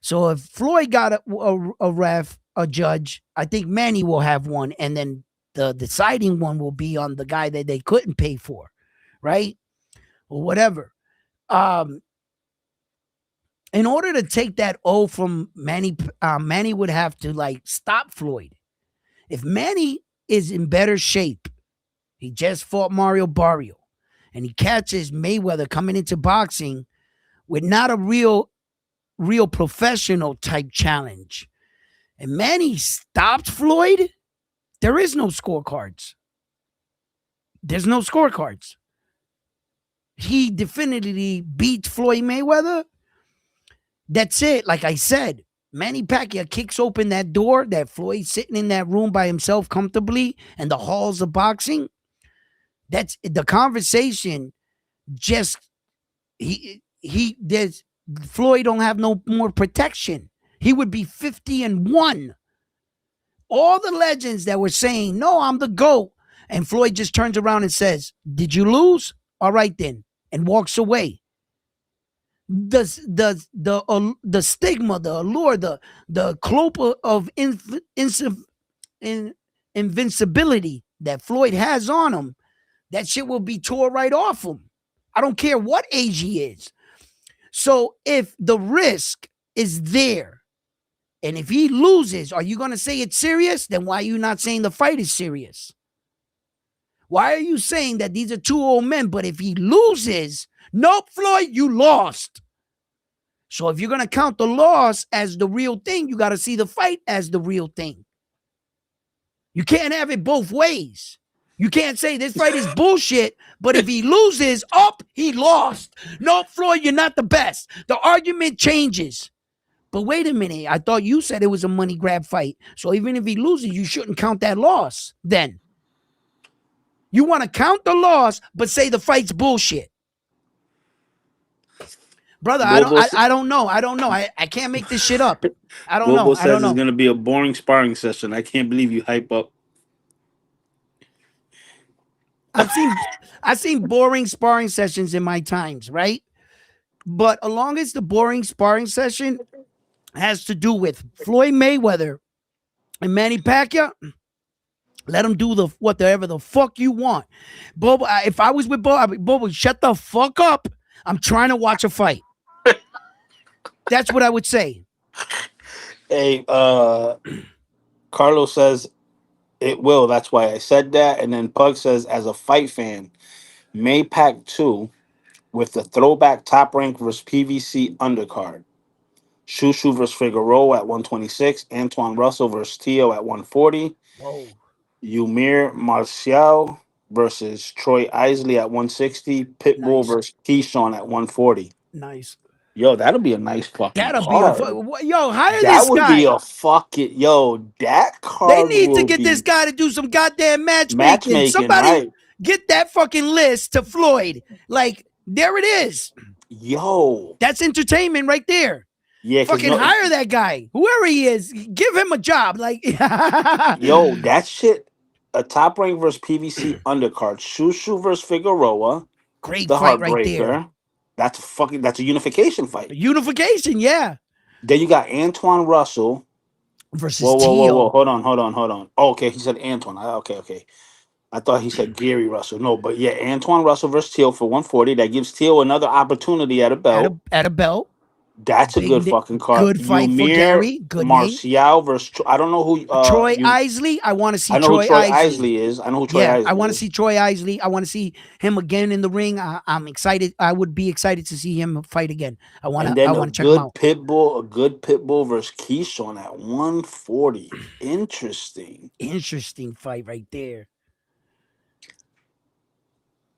So if Floyd got a ref, a judge, I think Manny will have one, and then the deciding one will be on the guy that they couldn't pay for, right? Or whatever. In order to take that O from Manny, Manny would have to like stop Floyd. If Manny is in better shape, he just fought Mario Barrio, and he catches Mayweather coming into boxing with not a real professional type challenge, and Manny stopped Floyd, there is no scorecards. There's no scorecards. He definitively beat Floyd Mayweather. That's it. Like I said, Manny Pacquiao kicks open that door that Floyd's sitting in that room by himself comfortably in the halls of boxing. That's the conversation. Just there's Floyd don't have no more protection. He would be 50-1. All the legends that were saying, no, I'm the GOAT. And Floyd just turns around and says, did you lose? All right then. And walks away. The stigma, the allure, the cloak of invincibility that Floyd has on him, that shit will be tore right off him. I don't care what age he is. So if the risk is there, and if he loses, are you going to say it's serious? Then why are you not saying the fight is serious? Why are you saying that these are two old men, but if he loses, nope, Floyd, you lost. So if you're going to count the loss as the real thing, you got to see the fight as the real thing. You can't have it both ways. You can't say this fight is bullshit, but if he loses, he lost. No, Floyd, you're not the best. The argument changes. But wait a minute. I thought you said it was a money grab fight. So even if he loses, you shouldn't count that loss then. You want to count the loss, but say the fight's bullshit. brother. Bobo, s- I don't know. I don't know. I can't make this shit up. I don't know. Bobo I don't says it's know. gonna be a boring sparring session. I can't believe you hype up. I've seen I've seen boring sparring sessions in my times, right? But as long as the boring sparring session has to do with Floyd Mayweather and Manny Pacquiao, let them do the whatever the fuck you want. Bobo, if I was with Bobo, I'd be, Bobo, shut the fuck up. I'm trying to watch a fight. That's what I would say. Hey, Carlos says it will. That's why I said that. And then Pug says, as a fight fan, Maypac 2 with the throwback top rank versus PVC undercard. Shushu versus Figueroa at 126. Antoine Russell versus Tio at 140. Whoa, Yumir Marcial versus Troy Isley at 160. Pitbull nice, versus Keyshawn at 140. nice. Yo, that'll be a nice fucking That'll be a card. yo. Hire That this would be guy. a fucking that They card need to will get this be guy to do some goddamn matchmaking. matchmaking, Somebody right? get that fucking list to Floyd. Like, there it is. Yo, That's entertainment right there. yeah, because Fucking hire that guy. Whoever he is, give him a job. Like, yo, that shit. A top rank versus PVC undercard. Shushu versus Figueroa, great the fight right there. Heartbreaker. That's a unification fight. Unification, yeah. Then you got Antoine Russell. Versus Whoa. Tio. Hold on. Oh, okay, he said Antoine. Okay. I thought he said Gary Russell. No, but yeah, Antoine Russell versus Teal for 140. That gives Teal another opportunity at a belt. At a belt. That's a good Big, fucking card. good fight for Umir Gary. Good name. Marcial versus I don't know who Troy you Isley. I want to see I know who Troy Troy Isley. Isley is. I know who Troy Yeah, I Isley want to is. see Troy Isley. I want to see him again in the ring. I'm excited. I would be excited to see him fight again. And then I want to check him out. a good pit bull versus Keyshawn at 140. Interesting. Interesting fight right there.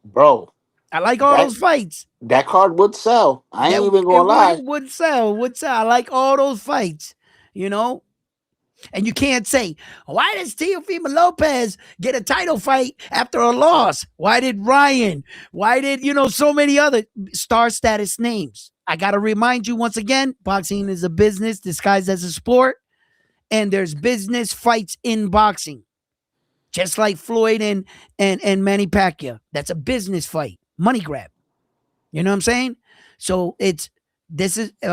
Bro, I like all that those fights. that card would sell. I That ain't even it gonna lie. would sell. Would sell. I like all those fights. You know, and you can't say, why does Teofimo Lopez get a title fight after a loss? Why did Ryan? Why did, so many other star status names? I got to remind you once again, boxing is a business disguised as a sport, and there's business fights in boxing. Just like Floyd and Manny Pacquiao. That's a business fight, money grab. You know what I'm saying? So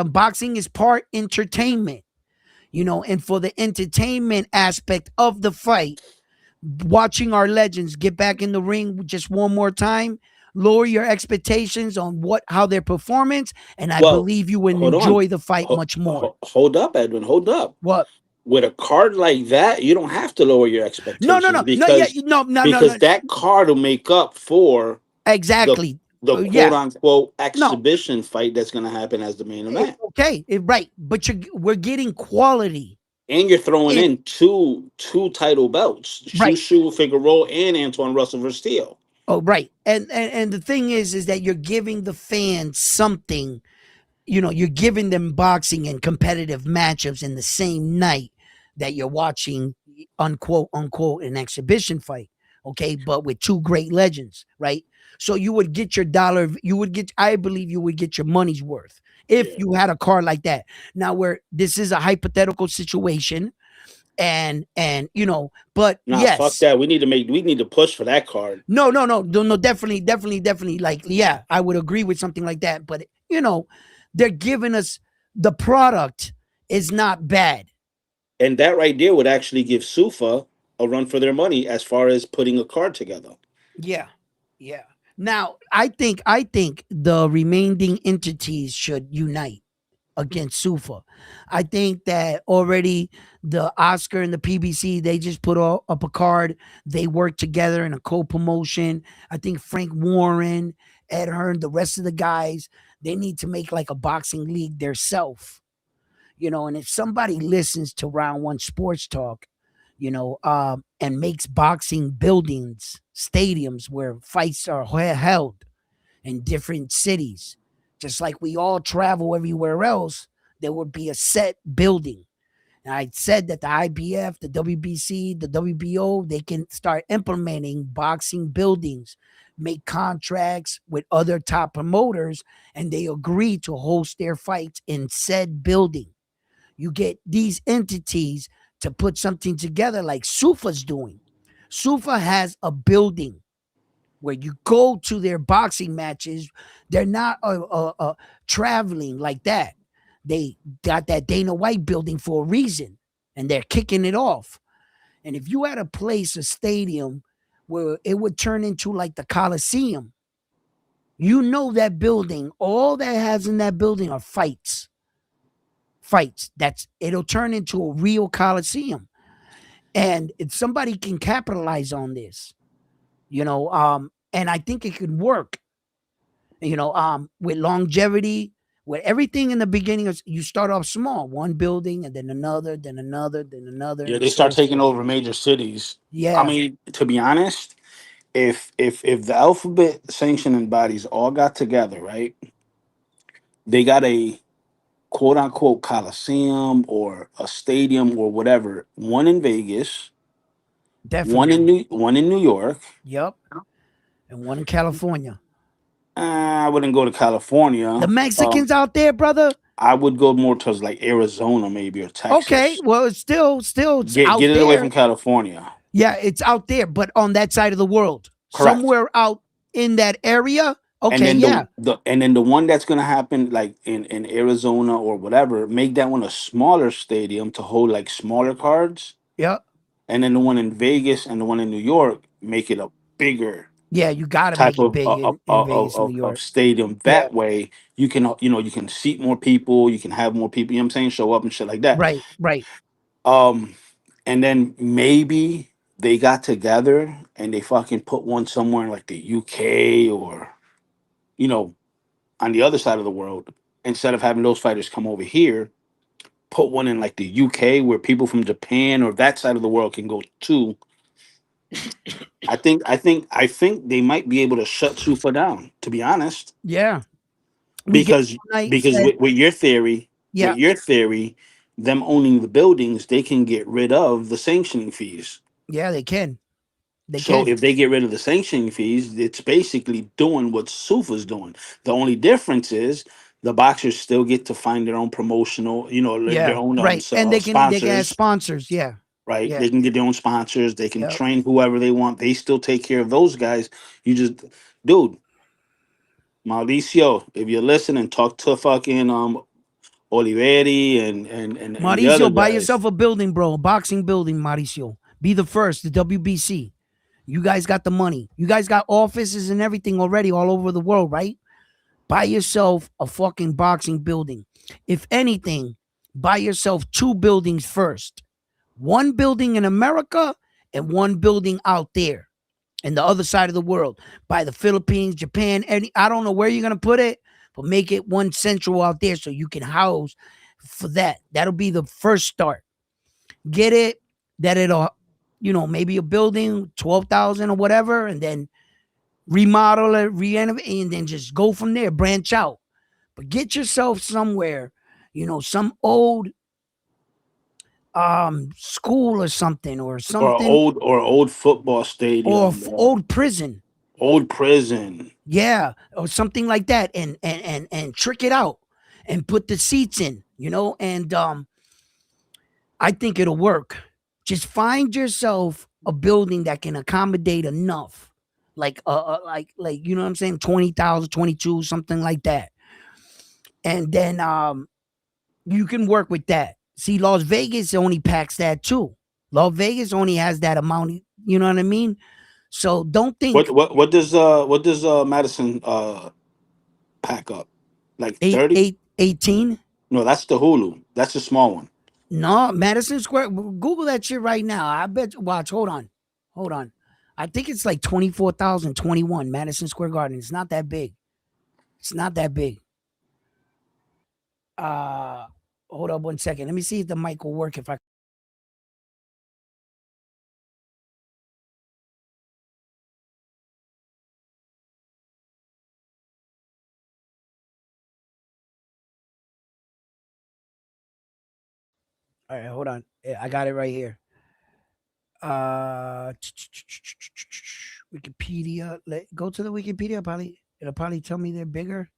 boxing is part entertainment. And for the entertainment aspect of the fight, watching our legends get back in the ring just one more time, lower your expectations on how their performance, and I Well, believe you will hold on. enjoy the fight much more. Hold up, Edwin. Hold up. What? With a card like that, you don't have to lower your expectations No, yeah, because no. that card will make up for Exactly. the quote Yeah. unquote No. exhibition fight that's going to happen as the main event. Okay, right. But we're getting quality. And you're throwing in two title belts, Right. Shushu Figueroa and Antoine Russell versus Steele. Oh, right. And the thing is that you're giving the fans something. You're giving them boxing and competitive matchups in the same night that you're watching unquote an exhibition fight. Okay, but with two great legends, right? So you would get your dollar. I believe you would get your money's worth if you had a card like that. Now, where this is a hypothetical situation, and but yes, fuck that. We need to push for that card. No, definitely. Like, yeah, I would agree with something like that. But they're giving us the product is not bad. And that right there would actually give Sufa a run for their money as far as putting a card together. Yeah. Now, I think the remaining entities should unite against Sufa. I think that already the Oscar and the PBC, they just put up a card. They work together in a co-promotion. I think Frank Warren, Ed Hearn, the rest of the guys, they need to make like a boxing league theirself. And if somebody listens to Round One Sports Talk, and makes boxing buildings, stadiums where fights are held in different cities, just like we all travel everywhere else, there would be a set building. And I said that the IBF, the WBC, the WBO, they can start implementing boxing buildings, make contracts with other top promoters, and they agree to host their fights in said building. You get these entities to put something together like Sufa's doing. Sufa has a building where you go to their boxing matches. They're not traveling like that. They got that Dana White building for a reason, and they're kicking it off. And if you had a place, a stadium, where it would turn into like the Coliseum, you know that building, all that has in that building are fights. Fights. That's it'll turn into a real Coliseum. And if somebody can capitalize on this, and I think it could work, with longevity, with everything in the beginning, you start off small, one building and then another, then another, then another, Yeah, and they so start taking forth. over major cities. I Yeah, mean, to be honest, if the alphabet sanctioning bodies all got together, right? They got a quote unquote coliseum or a stadium or whatever. One in Vegas, definitely. One in New York. Yep. And one in California. I wouldn't go to The California. Mexicans out there, brother. I would go more towards like Arizona, maybe, or Okay, Texas. well, it's still it's Get out it away from there. California. Yeah, it's out there, but on that side of the world, Correct. somewhere out in that area. And Okay, then yeah, the one that's gonna happen like in Arizona or whatever, make that one a smaller stadium to hold like smaller cards. yeah, And then the one in Vegas and the one in New York, make it a bigger yeah. You got to type make it big in Vegas, New of York. stadium. Yeah, That way you can you can seat more people, you can have more people, you know what I'm saying, show up and shit like that. right, right. Um and then maybe they got together and they fucking put one somewhere in like the UK or you know on the other side of the world, instead of having those fighters come over here, put one in like the UK where people from Japan or that side of the world can go too. I think they might be able to shut Sufa down, to be honest. Yeah, we get Because one night said, with yeah, your theory, them owning the buildings, they can get rid of the sanctioning fees. yeah, they can, they So can. if they get rid of the sanctioning fees, it's basically doing what Sufa's doing. The only difference is the boxers still get to find their own promotional, their Yeah, own right. And they can have sponsors, sponsors. Yeah, right? yeah, They can get their own sponsors. They can yeah. train whoever they want. They still take care of those guys. You just, dude, Mauricio, if you're listening, talk to fucking Oliveri and the other Mauricio, buy guys. yourself a building, bro. A boxing building, Mauricio. Be the first, the WBC. You guys got the money. You guys got offices and everything already all over the world, right? Buy yourself a fucking boxing building. If anything, buy yourself two buildings first. One building in America and one building out there in the other side of the world, by the Philippines, Japan, I don't know where you're gonna put it, but make it one central out there so you can house for that. That'll be the first start. Get it that it'll, maybe a building 12,000 or whatever, and then remodel it, renovate, and then just go from there. Branch out, but get yourself somewhere, some old school or something, or something, Or old football or stadium, old prison. old prison. Yeah, or something like that, and trick it out and put the seats in, and I think it'll work. Just find yourself a building that can accommodate enough, like you know what I'm saying, 20,000, 22, something like that, and then you can work with that. See, Las Vegas only packs that too. Las Vegas only has that amount. You know what I mean? So don't think What does Madison pack up? Like 30? 18. No, that's the Hulu. That's the small one. No, Madison Square. Google that shit right now. I bet. Watch. Hold on. I think it's like 24,021 Madison Square Garden. It's not that big. It's not that big. Uh, Hold up 1 second. Let me see if the mic will work. If I All right, hold on. I got it right here. Uh, Wikipedia. Go to the Wikipedia. Probably it'll probably tell me they're bigger.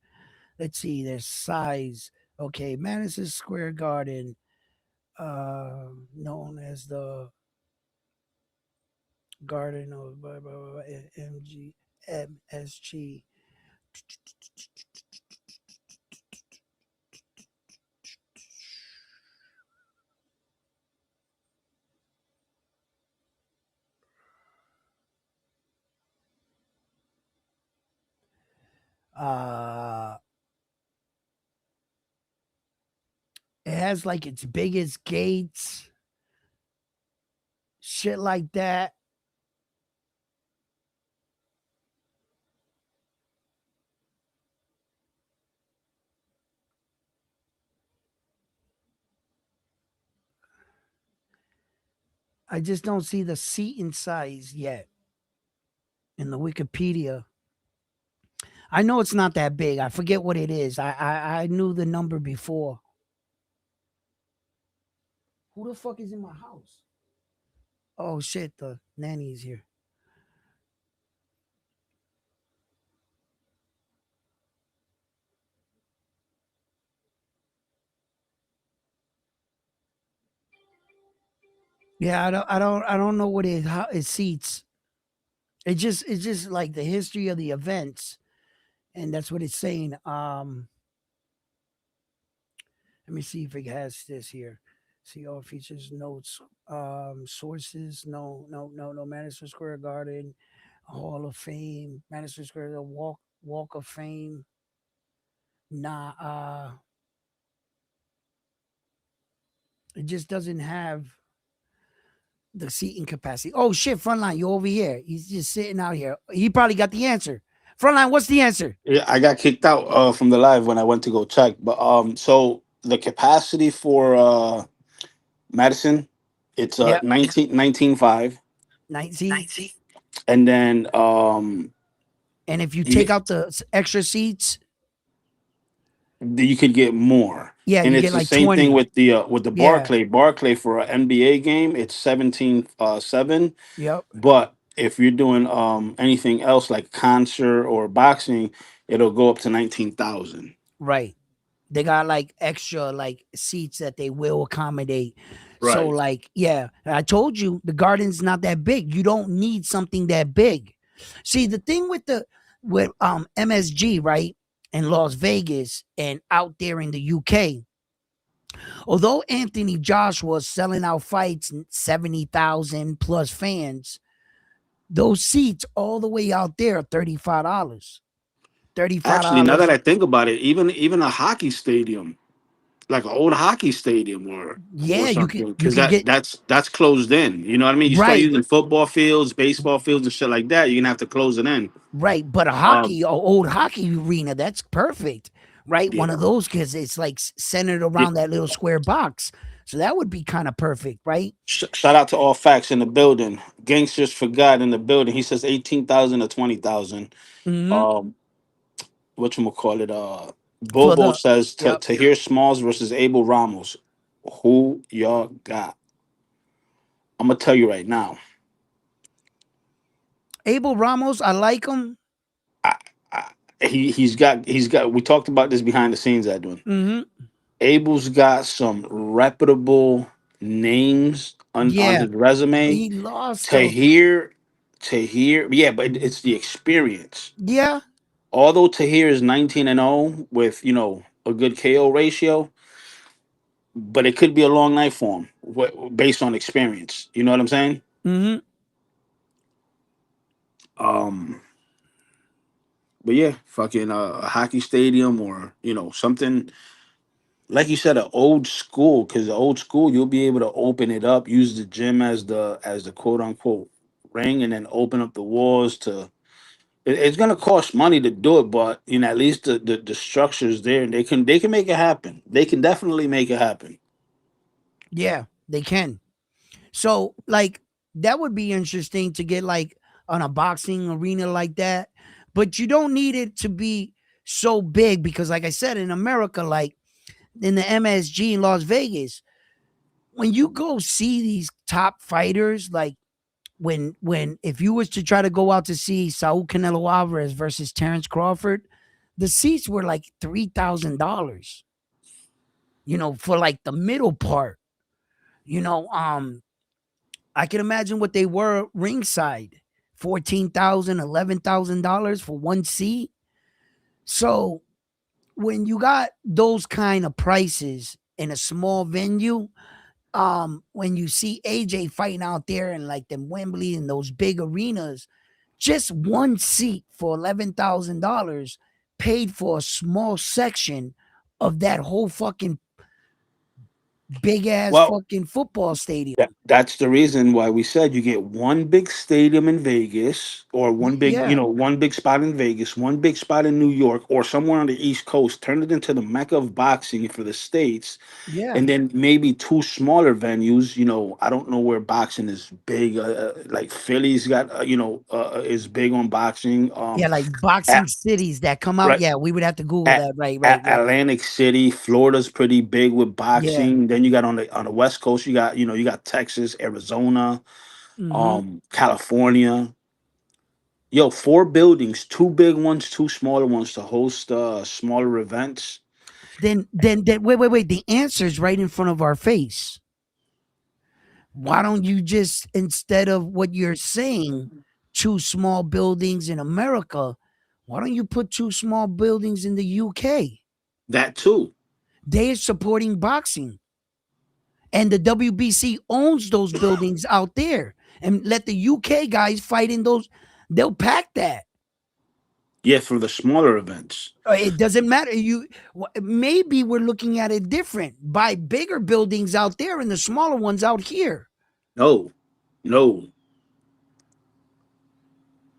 Let's see their size. Okay, Madison Square Garden, known as the Garden of MG MSG. Uh, it has like its biggest gates, shit like that. I just don't see the seating size yet in the Wikipedia. I know it's not that big. I forget what it is. I knew the number before. Who the fuck is in my house? Oh shit, the nanny is here. Yeah, I don't know what it how it seats. It's just like the history of the events, and that's what it's saying. Let me see if it has this here. See all features, notes, sources. No. Madison Square Garden, Hall of Fame, Madison Square Walk of Fame. Nah, it just doesn't have the seating capacity. Oh shit, Frontline, you over here. He's just sitting out here. He probably got the answer. Frontline, what's the answer? Yeah, I got kicked out from the live when I went to go check. But so the capacity for Madison, it's Yep. 19.5, 19. and then And if you you take out the extra seats, you could get more. yeah, And you it's get the like same thing 20. with the Yeah. Barclay for an NBA game, it's 17.7. Yep. But if you're doing anything else like concert or boxing, it'll go up to 19,000. Right. They got like extra like seats that they will accommodate. So Right. like, yeah, I told you the garden's not that big. You don't need something that big. See, the thing with MSG, right? In Las Vegas and out there in the UK, although Anthony Joshua was selling out fights, 70,000 plus fans, those seats all the way out there are $35. Actually, now that $35. I think about it, even a hockey stadium, like an old hockey stadium or Yeah, you can something, you because can get that's closed in. You know what I mean? You start right. using football fields, baseball fields, and shit like that. You're gonna have to close it in. Right, but Um, old hockey arena, that's perfect, right? One of yeah. those because it's like centered around that little square box, so that would be kind of perfect, right? Shout out to all facts in the building. Gangsters forgot in the building. He says 18,000 or 20,000. Hmm. Um, whatchamacallit, For Bobo the says yep, Tahir Smalls versus Abel Ramos. Who y'all got? I'm gonna tell you right now. Abel Ramos, I like him. I, I, he's got. We talked about this behind the scenes, Edwin. Hmm. Abel's got some reputable names on Yeah, his but resume. he lost though. Tahir, Tahir, yeah, but it's the experience. Yeah, Although Tahir is 19-0 with a good KO ratio, but it could be a long night for him based on experience. You know what I'm saying? hmm, Um, but yeah, fucking a hockey stadium or something like you said, an old school. Because the old school, you'll be able to open it up, use the gym as the quote unquote ring, and then open up the walls to. It's gonna cost money to do it, but at least the structure's there, and they can make it happen. They can definitely make it happen. yeah, they can. So like that would be interesting to get like on a boxing arena like that, but you don't need it to be so big because, like I said, in America, like in the MSG in Las Vegas, when you go see these top fighters, like when if you was to try to go out to see Saul Canelo Alvarez versus Terrence Crawford, the seats were like $3,000. For like the middle part. You know, I can imagine what they were ringside. $14,000, $11,000 for one seat. So when you got those kind of prices in a small venue, when you see AJ fighting out there in like them Wembley and those big arenas, just one seat for $11,000 paid for a small section of that whole fucking big ass Well, fucking football stadium. that's the reason why we said you get one big stadium in Vegas, or Yeah, one big spot in Vegas, one big spot in New York, or somewhere on the East Coast. Turn it into the mecca of boxing for the states, yeah, and then maybe two smaller venues. I don't know where boxing is big. Like Philly's got, is big on boxing. yeah, like boxing At, cities that come out. right Yeah, we would have to Google at, that. Right, right, at right. Atlantic City, Florida's pretty big with Yeah. boxing. Then you got on the West Coast, you got Texas, Arizona, Hmm. California. Yo, four buildings, two big ones, two smaller ones to host smaller events. Then, wait. The answer's right in front of our face. Why don't you just, instead of what you're saying, two small buildings in America, why don't you put two small buildings in the UK? That too. They are supporting boxing, and the WBC owns those buildings out there, and let the UK guys fight in those. They'll pack that. Yeah, for the smaller events. It doesn't matter. Maybe we're looking at it different. Buy bigger buildings out there and the smaller ones out here. No, no.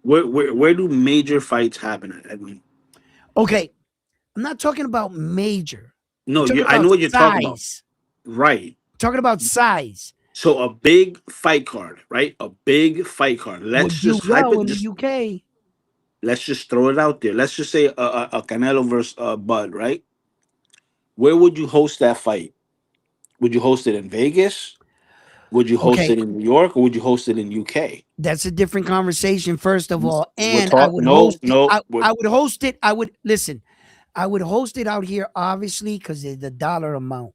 Where do major fights happen at? I mean, Okay, I'm not talking about major. I'm no, talking I know about what you're talking about. size. Right. Talking about size So a big fight card, right? A big fight card. would do well in the UK. Let's just throw it out there. Let's just say a Canelo versus Bud, right? Where would you host that fight? Would you host it in Vegas? Would you host Okay, it in New York, or would you host it in UK? that's a different conversation. First of all, We're and I talking. would No, host it. no. I would host it. I would listen. I would host it out here, obviously, because of the dollar amount.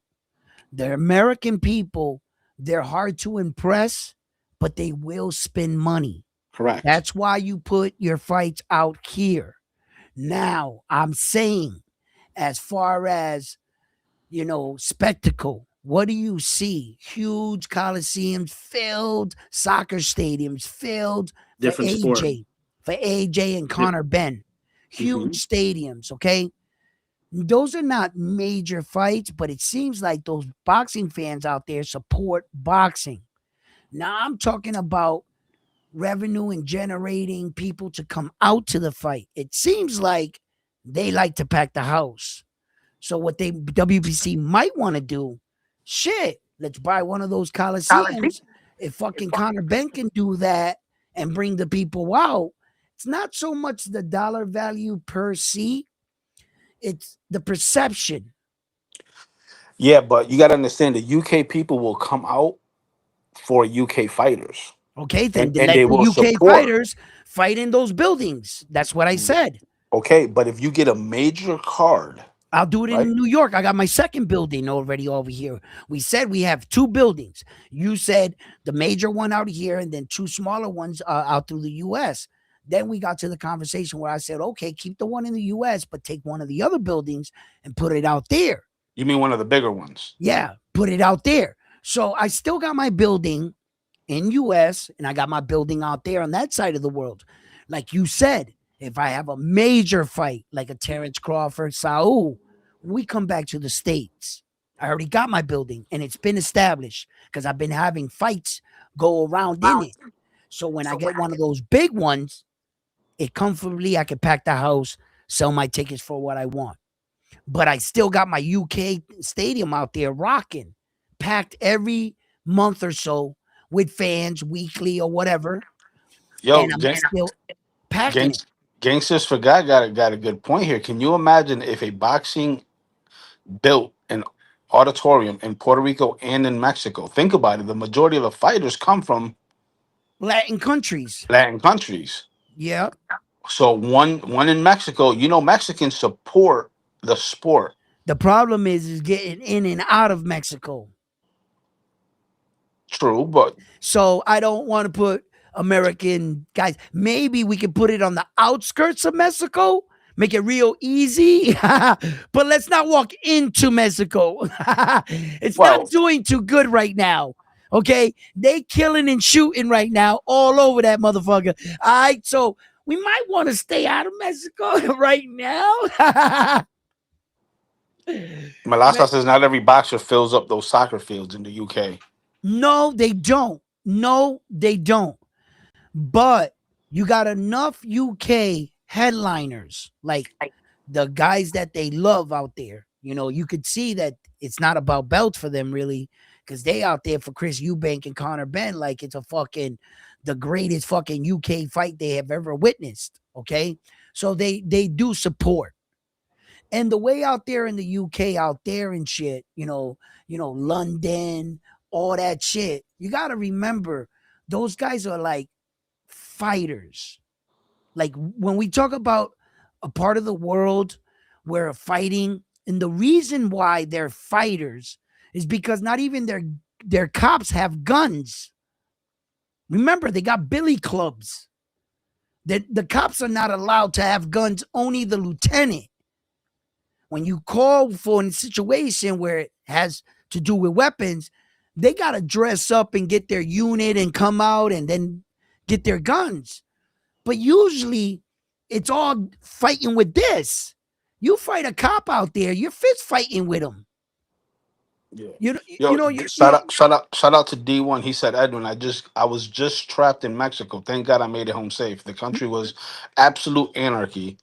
The American people, they're hard to impress, but they will spend money. Correct. That's why you put your fights out here. Now, I'm saying, as far as, spectacle, what do you see? Huge coliseums filled, soccer stadiums filled for Different sport. AJ and Yep. Connor Ben. Huge Hmm. stadiums, okay? Those are not major fights, but it seems like those boxing fans out there support boxing. Now I'm talking about revenue and generating people to come out to the fight. It seems like they like to pack the house. So what they WBC might want to do, shit, let's buy one of those coliseums. If fucking Connor Ben can do that and bring the people out, it's not so much the dollar value per seat, it's the perception. Yeah, but you got to understand the UK people will come out for UK fighters, Okay, then and let they the will UK support. fighters fight in those buildings. That's what I said. Okay, but if you get a major card, I'll do it right? in New York. I got my second building already over here. We said we have two buildings. You said the major one out here and then two smaller ones out through the US. Then we got to the conversation where I said, okay, keep the one in the US, but take one of the other buildings and put it out there. You mean one of the bigger ones? Yeah, put it out there. So I still got my building in US and I got my building out there on that side of the world. Like you said, if I have a major fight like a Terrence Crawford, Saul, we come back to the States. I already got my building and it's been established because I've been having fights go around in it. So when I get one of those big ones, it comfortably, I can pack the house, sell my tickets for what I want. But I still got my UK stadium out there rocking, packed every month or so with fans weekly or whatever. Yo, And I'm still packing it. Gangs, Gangsters for God got a good point here. Can you imagine if a boxing built an auditorium in Puerto Rico and in Mexico. Think about it. The majority of the fighters come from Latin countries. Latin countries. Yeah. So one in Mexico, Mexicans support the sport. The problem is getting in and out of Mexico. True, but So I don't want to put American guys. Maybe we could put it on the outskirts of Mexico, make it real easy. But let's not walk into Mexico. It's not well, doing too good right now. Okay, they killing and shooting right now all over that motherfucker. All right, so we might want to stay out of Mexico right now. Malasa says not every boxer fills up those soccer fields in the UK. No, they don't. No, they don't. But you got enough UK headliners, like the guys that they love out there. You could see that it's not about belts for them really, because they out there for Chris Eubank and Conor Benn like it's the greatest fucking UK fight they have ever witnessed. Okay, so they do support. And the way out there in the UK, out there and shit, London, all that shit. You got to remember, those guys are like fighters. Like when we talk about a part of the world where fighting, and the reason why they're fighters is because not even their cops have guns. Remember, they got billy clubs. The cops are not allowed to have guns, only the lieutenant. When you call for a situation where it has to do with weapons, they got to dress up and get their unit and come out and then get their guns. But usually it's all fighting with this. You fight a cop out there, you're fist fighting with him. Yeah. You Shout out to D1. He said, Edwin, I was just trapped in Mexico. Thank God I made it home safe. The country was absolute anarchy.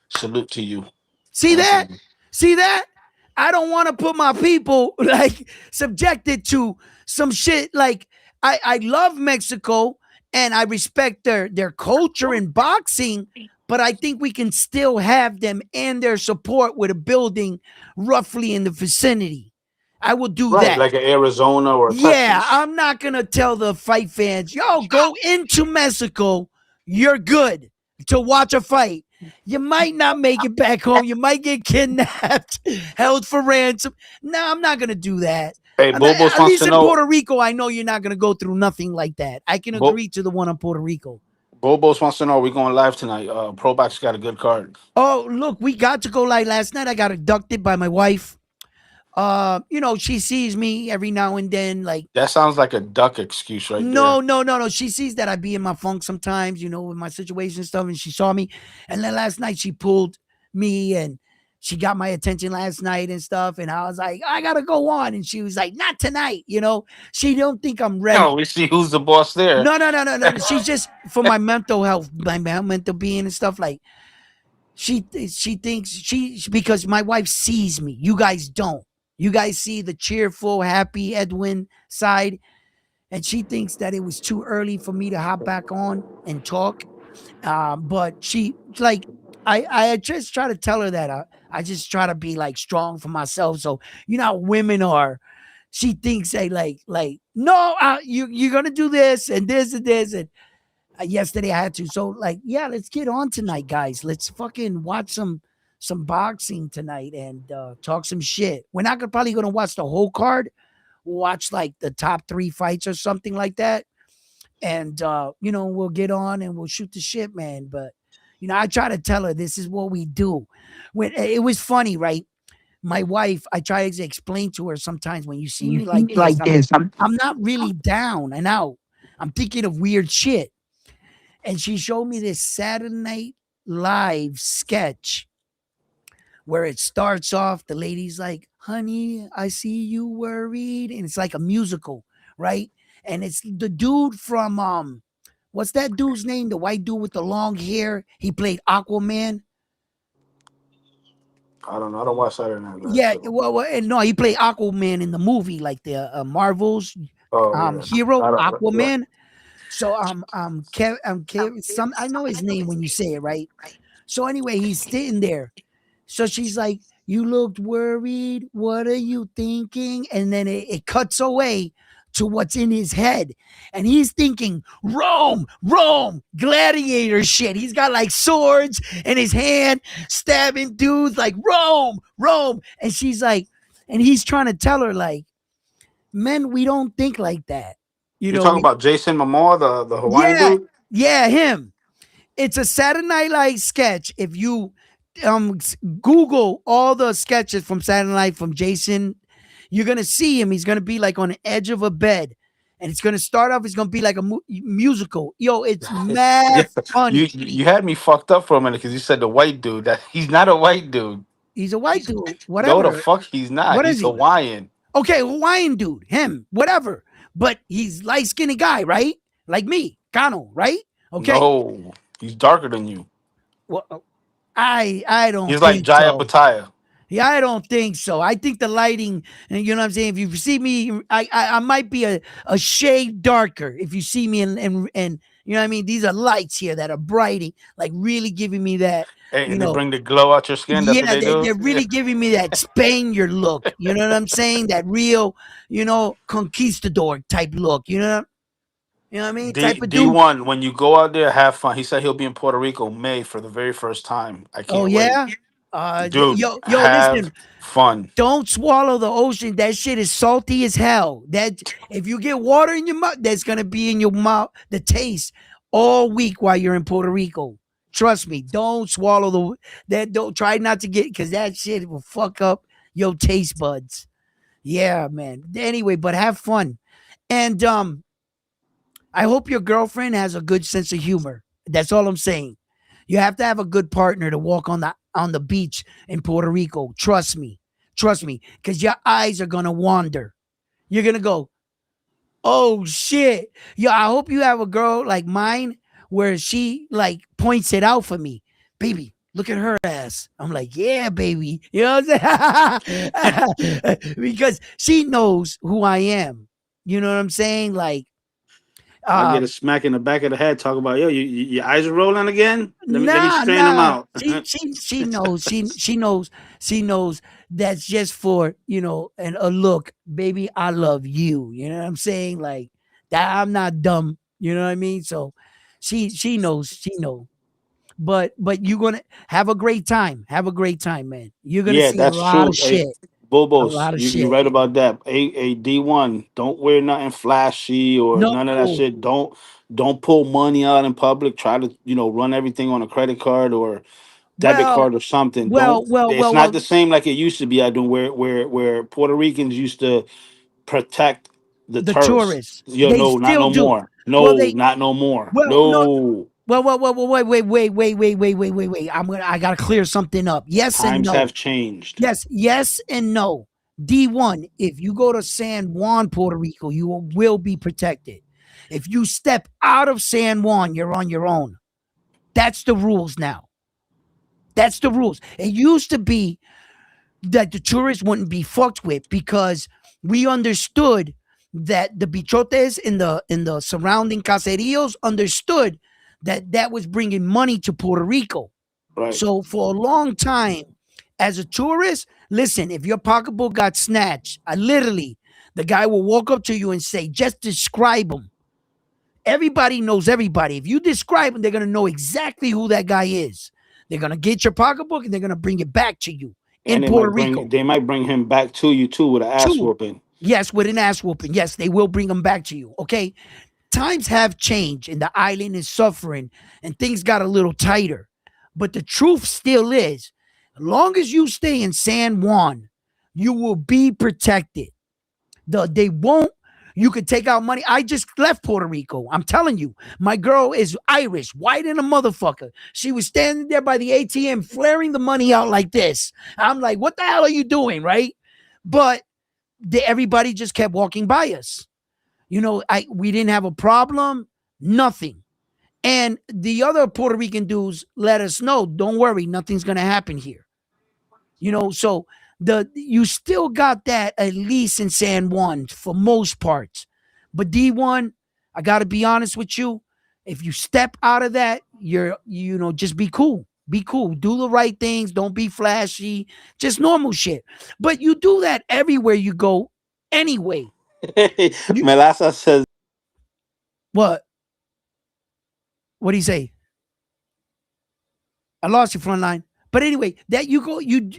Salute to you. See that? See that? I don't want to put my people like subjected to some shit. Like I love Mexico and I respect their culture in boxing, but I think we can still have them and their support with a building roughly in the vicinity. I will do that. Like an Arizona or Yeah, Texas. I'm not gonna tell the fight fans, yo, go into Mexico. You're good to watch a fight. You might not make it back home. You might get kidnapped, held for ransom. No, I'm not gonna do that. Hey, Bobos At wants least to in know. Puerto Rico, I know you're not gonna go through nothing like that. I can agree to the one on Puerto Rico. Bobos wants to know, are we going live tonight? Probox got a good card. Oh, look, we got to go live last night. I got abducted by my wife. She sees me every now and then. Like, That sounds like a duck excuse right no, there. no. She sees that I be in my funk sometimes, with my situation and stuff, and she saw me. And then last night she pulled me and she got my attention last night and stuff. And I was like, I gotta go on. And she was like, not tonight, She don't think I'm ready. No, we see who's the boss there. No. She's just for my mental health, my mental being and stuff. Like, she thinks because my wife sees me. You guys don't. You guys see the cheerful, happy Edwin side, and she thinks that it was too early for me to hop back on and talk. But she I just try to tell her that I just try to be like strong for myself. So how women are. She thinks no, you're gonna do this and this and this and. Yesterday I had to. So yeah, let's get on tonight, guys. Let's fucking watch some boxing tonight and talk some shit. We're not probably gonna watch the whole card. We'll watch like the top 3 fights or something like that. And we'll get on and we'll shoot the shit, man. But I try to tell her this is what we do. When it was funny, right? My wife, I try to explain to her sometimes when you see me like this, I'm not really down and out. I'm thinking of weird shit. And she showed me this Saturday Night Live sketch where it starts off, the lady's like, honey, I see you worried. And it's like a musical, right? And it's the dude from, what's that dude's name? The white dude with the long hair. He played Aquaman. I don't know. I don't watch Saturday Night Live. Yeah, no, he played Aquaman in the movie, like the Marvel's hero, Aquaman. So I know his name when you say it, right? So anyway, he's sitting there. So she's like, You looked worried. What are you thinking? And then it cuts away to what's in his head. And he's thinking, Rome, Rome, gladiator shit. He's got like swords in his hand, stabbing dudes like Rome, Rome. And she's like, and he's trying to tell her, like, men, we don't think like that. You You're know, talking we, about Jason Momoa, the Hawaiian yeah, dude? yeah, him. It's a Saturday Night Live sketch. If you Google all the sketches from Saturday Night from Jason, you're gonna see him. He's gonna be like on the edge of a bed, and it's gonna start off. It's gonna be like a musical. Yo, it's Yeah, mad you funny. you had me fucked up for a minute because you said the white dude. That he's not a white dude. He's a white dude. No, the Whatever. fuck he's not. What is He's he? Hawaiian. Okay, Hawaiian dude. Him. Whatever. But he's light skinned guy, right? Like me, Kano, right? Okay. No, he's darker than you. Well, I don't He's like think Jaya so. Bataya. Yeah, I don't think so. I think the lighting, and you know what I'm saying. If you see me, I might be a shade darker. If you see me, and you know what I mean. These are lights here that are brighting, like really giving me that. Hey, You and they know, bring the glow out your skin. That's what yeah, they do. they're Yeah. really giving me that Spaniard look. You know what I'm saying? That real, conquistador type look. You know what I mean? Type of dude. D1, when you go out there, have fun. He said he'll be in Puerto Rico May for the very first time. I Oh can't wait. yeah. Dude, Yo, have listen. fun. Don't swallow the ocean. That shit is salty as hell. That if you get water in your mouth, that's gonna be in your mouth. The taste all week while you're in Puerto Rico. Trust me. Don't swallow the that. Don't try not to get because that shit will fuck up your taste buds. Yeah, man. Anyway, but have fun, and I hope your girlfriend has a good sense of humor. That's all I'm saying. You have to have a good partner to walk on the beach in Puerto Rico. Trust me. Trust me. Because your eyes are gonna wander. You're gonna go, oh shit. Yo, I hope you have a girl like mine where she like points it out for me. Baby, look at her ass. I'm like, yeah, baby. You know what I'm saying? Because she knows who I am. You know what I'm saying? Like, I'll get um, a smack in the back of the head. Talk about your eyes are rolling again. Let me Nah, strain them nah. out. She knows. She knows that's just for and a look, baby. I love you. You know what I'm saying? Like that. I'm not dumb. You know what I mean? So she knows. She know. But you're gonna have a great time. Have a great time, man. You're gonna Yeah, see a that's lot of true. Hey, shit. A Bobos, lot of you shit. right about that. A D1, don't wear nothing flashy or No. none of that shit. Don't pull money out in public. Try to run everything on a credit card or debit Well. card or something. Don't. Well. Well. It's Well. not Well. the same like it used to be. I do where Puerto Ricans used to protect the The tourists. tourists. Yo, They no, not still no do. more. Well. No, They. not no more. Well. No. No. Wait. I gotta clear something up. Yes and Times no. have changed. Yes and no. D1, if you go to San Juan, Puerto Rico, you will be protected. If you step out of San Juan, you're on your own. That's the rules now. That's the rules. It used to be that the tourists wouldn't be fucked with because we understood that the bichotes in the surrounding caseríos understood that that was bringing money to Puerto Rico. Right. So for a long time, as a tourist, listen, if your pocketbook got snatched, I literally, the guy will walk up to you and say, just describe him. Everybody knows everybody. If you describe him, they're gonna know exactly who that guy is. They're gonna get your pocketbook and they're gonna bring it back to you And in Puerto Rico. they might bring him back to you too with an ass Two, whooping. yes, with an ass whooping. Yes, they will bring them back to you. Okay. Times have changed and the island is suffering and things got a little tighter. But the truth still is, as long as you stay in San Juan, you will be protected. They won't. You could take out money. I just left Puerto Rico. I'm telling you, my girl is Irish, white and a motherfucker. She was standing there by the ATM, flaring the money out like this. I'm like, what the hell are you doing, right? But everybody just kept walking by us. We didn't have a problem, nothing. And the other Puerto Rican dudes let us know, don't worry, nothing's gonna happen here. So you still got that at least in San Juan for most parts. But D1, I gotta be honest with you. If you step out of that, just be cool. Be cool. Do the right things. Don't be flashy. Just normal shit. But you do that everywhere you go anyway. You Melasa says what? What do you say? I lost your front line. But anyway, that you go, you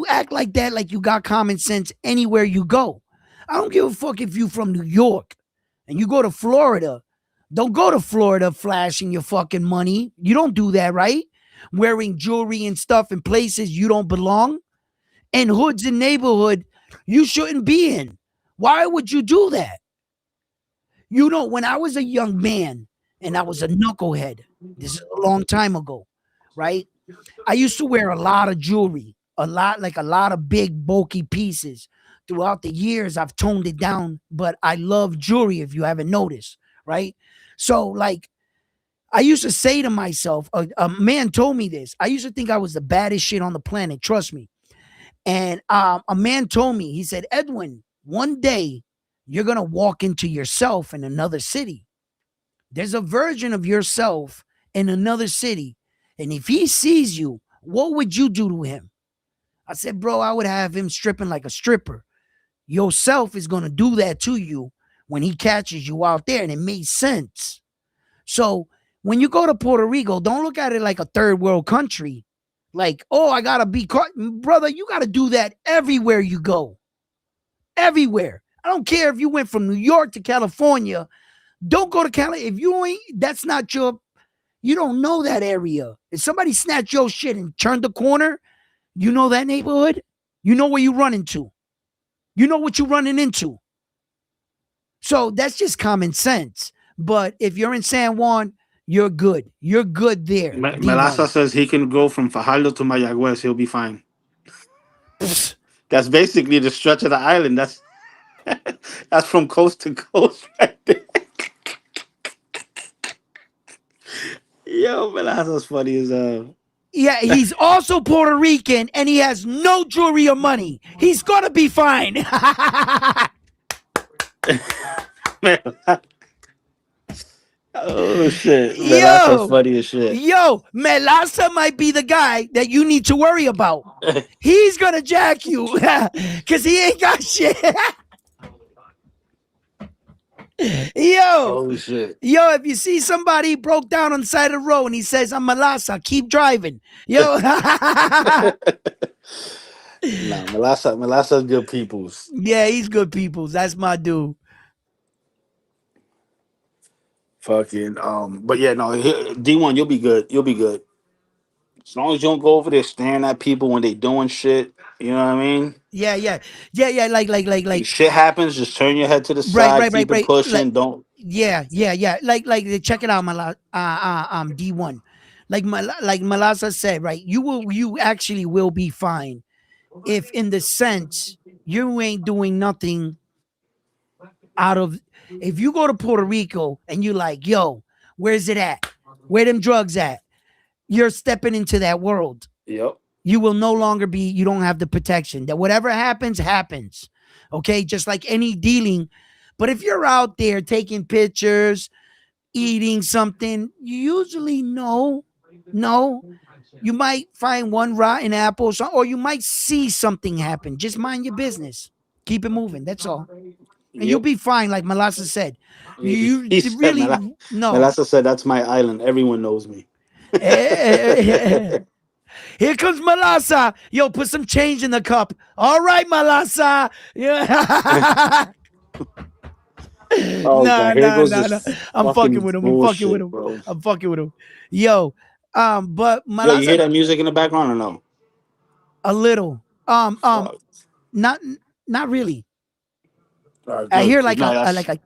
act like that, like you got common sense anywhere you go. I don't give a fuck if you from New York and you go to Florida. Don't go to Florida flashing your fucking money. You don't do that, right? Wearing jewelry and stuff in places you don't belong, and hoods and neighborhood you shouldn't be in. Why would you do that? You know, when I was a young man and I was a knucklehead, this is a long time ago, right? I used to wear a lot of jewelry, a lot of big, bulky pieces. Throughout the years, I've toned it down, but I love jewelry if you haven't noticed, right? So, like, I used to say to myself, a man told me this. I used to think I was the baddest shit on the planet, trust me. And a man told me, he said, Edwin, one day you're going to walk into yourself in another city. There's a version of yourself in another city. And if he sees you, what would you do to him? I said, bro, I would have him stripping like a stripper. Yourself is going to do that to you when he catches you out there. And it made sense. So when you go to Puerto Rico, don't look at it like a third world country. Like, oh, I got to be caught. Brother, you got to do that everywhere you go. Everywhere. I don't care if you went from New York to California. Don't go to Cali. If you ain't, that's not your, you don't know that area. If somebody snatched your shit and turned the corner, you know that neighborhood. You know where you run into. You know what you're running into. So that's just common sense. But if you're in San Juan, you're good. You're good there. Melasa D1. says he can go from Fajardo to Mayagüez. He'll be fine. That's basically the stretch of the island. That's from coast to coast right there. Yo, Melasa's funny as Yeah, he's also Puerto Rican and he has no jewelry or money. He's gonna be fine. Oh shit, Melasa's Yo, funny as shit. yo, Melasa might be the guy that you need to worry about. He's gonna jack you because he ain't got shit. Yo, Oh shit. yo, if you see somebody broke down on the side of the road and he says, I'm Melasa, keep driving. Yo. Nah, Melasa's good peoples. Yeah, he's good people. That's my dude. Fucking but yeah, no, D1, you'll be good. You'll be good. As long as you don't go over there staring at people when they doing shit, you know what I mean? Yeah, yeah, yeah, yeah. Like shit happens, just turn your head to the Right, side, right, right, keep it right. pushing. Don't. Yeah, yeah, yeah. Check it out, D1. Like Malasa said, right? You actually will be fine if, in the sense, you ain't doing nothing out of. If you go to Puerto Rico and you like, yo, where's it at? Where them drugs at? You're stepping into that world. Yep. You will no longer be. You don't have the protection that whatever happens happens. Okay, just like any dealing. But if you're out there taking pictures, eating something, you usually know. No, you might find one rotten apple, or you might see something happen. Just mind your business. Keep it moving. That's all. And you'll Yep. be fine, like Melissa said. He You said, really no. Melasa said, that's my island. Everyone knows me. Here comes Melissa. Yo, put some change in the cup. All right, Melissa. Yeah. Oh Nah, god, here nah, goes nah, nah. this I'm fucking fucking with him. I'm fucking with bullshit, him. bro. I'm fucking with him. Yo, but Yo, you hear Melissa, that music in the background or no? a little. Fuck. Not not really. All right, I good. hear 'Cause no, like a.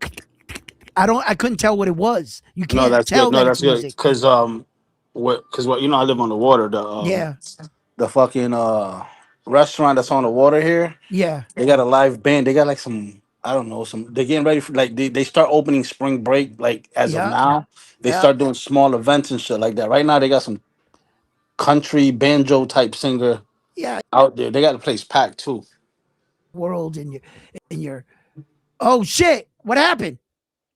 I couldn't tell what it was. You no, can't that's good. tell No, that that's it's good. music. What you know, I live on the water. Yeah, The fucking restaurant that's on the water here. yeah, They got a live band. They got like some, I don't know, some. They're getting ready for like they start opening spring break like as of yeah, now. They yeah. start doing small events and shit like that. Right now, they got some country banjo type singer Yeah, out there. They got the place packed too. world in your. Oh shit! What happened?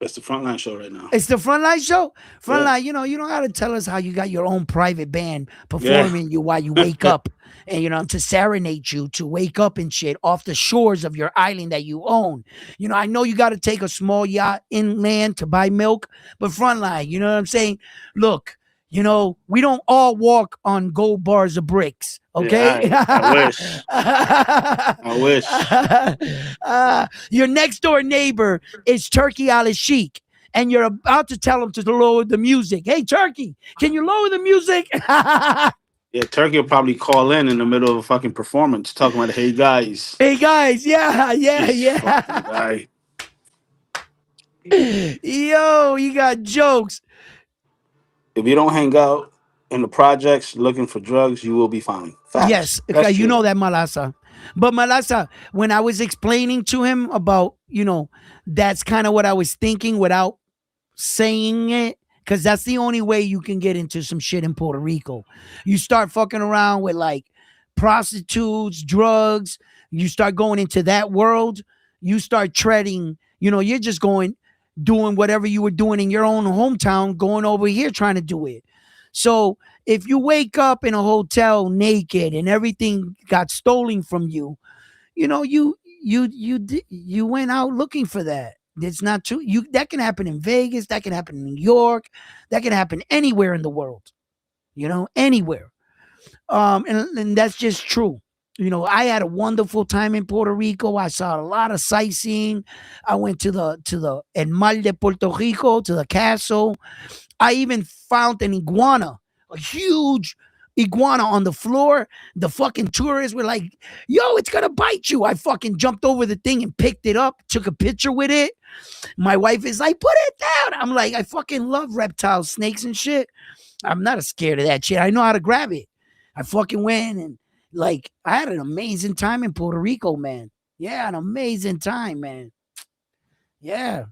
It's the frontline show right now. It's the Frontline show. Yeah. Frontline, you don't got to tell us how you got your own private band Yeah. performing you while you wake up and, to serenade you to wake up and shit off the shores of your island that you own. I know you got to take a small yacht inland to buy milk, but Frontline, you know what I'm saying? Look, we don't all walk on gold bars of bricks, okay? Yeah. I wish. I wish. Your next door neighbor is Turkey Al Sheik, and you're about to tell him to lower the music. Hey, Turkey, can you lower the music? Yeah, Turkey will probably call in the middle of a fucking performance talking about, hey guys, Hey, guys, yeah, this fucking yeah. guy. Yo, you got jokes. If you don't hang out in the projects looking for drugs, you will be fine. Facts. Yes, That's okay, you know true. that, Malasa. But Malasa, when I was explaining to him about, that's kind of what I was thinking without saying it, because that's the only way you can get into some shit in Puerto Rico. You start fucking around with like prostitutes, drugs, you start going into that world, you start treading, you're just doing whatever you were doing in your own hometown, going over here trying to do it. So if you wake up in a hotel naked and everything got stolen from you, you went out looking for that. It's not true. That can happen in Vegas. That can happen in New York. That can happen anywhere in the world. Anywhere. And that's just true. I had a wonderful time in Puerto Rico. I saw a lot of sightseeing. I went to the El Mar de Puerto Rico, to the castle. I even found an iguana, a huge iguana on the floor. The fucking tourists were like, yo, it's gonna bite you. I fucking jumped over the thing and picked it up, took a picture with it. My wife is like, put it down. I'm like, I fucking love reptiles, snakes, and shit. I'm not scared of that shit. I know how to grab it. I fucking went and like I had an amazing time in Puerto Rico, man. Yeah, an amazing time, man. Yeah.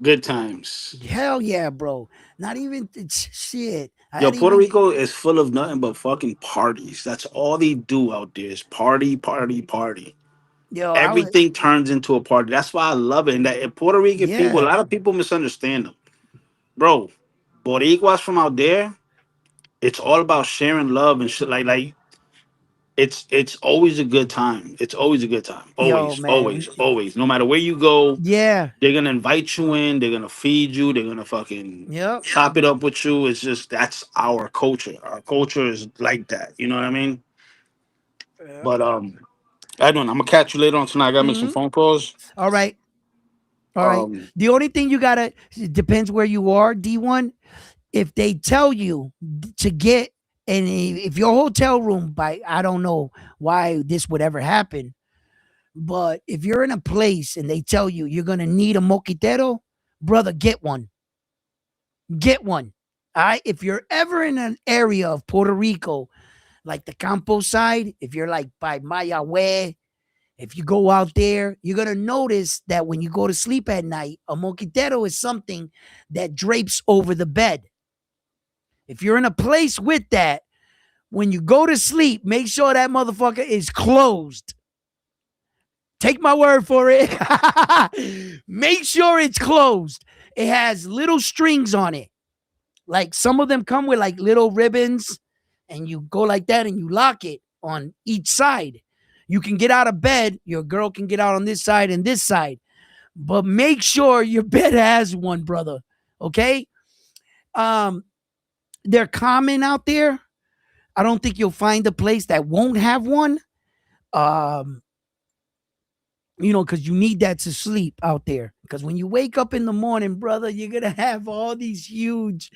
Good times. Hell yeah, bro. Not even shit. I Yo, had Puerto even Rico is full of nothing but fucking parties. That's all they do out there is party, party, party. yo, I was Everything turns into a party. That's why I love it. And that Puerto Rican people, a yeah. lot of people misunderstand them. Bro, Boricuas from out there, it's all about sharing love and shit. Like it's always a good time. It's always a good time. Yo, Always, man. always, always. No matter where you go, Yeah. they're gonna invite you in. They're gonna feed you. They're gonna fucking Yep. chop it up with you. It's just that's our culture. Our culture is like that. You know what I mean? Yep. But I don't. I'm gonna catch you later on tonight. I gotta make some Hmm. phone calls. All right. All right. Um, The only thing you gotta, it depends where you are, D1. If they tell you to get, and if your hotel room, by I don't know why this would ever happen, but if you're in a place and they tell you you're gonna need a moquitero, brother, get one. Get one. All right. If you're ever in an area of Puerto Rico, like the Campo side, if you're like by Mayagüez, if you go out there, you're gonna notice that when you go to sleep at night, a moquitero is something that drapes over the bed. If you're in a place with that, when you go to sleep, make sure that motherfucker is closed. Take my word for it. Make sure it's closed. It has little strings on it. Like some of them come with like little ribbons, and you go like that and you lock it on each side. You can get out of bed. Your girl can get out on this side and this side. But make sure your bed has one, brother. Okay? Um, they're common out there. I don't think you'll find a place that won't have one. Um, because you need that to sleep out there. Because when you wake up in the morning, brother, you're gonna have all these huge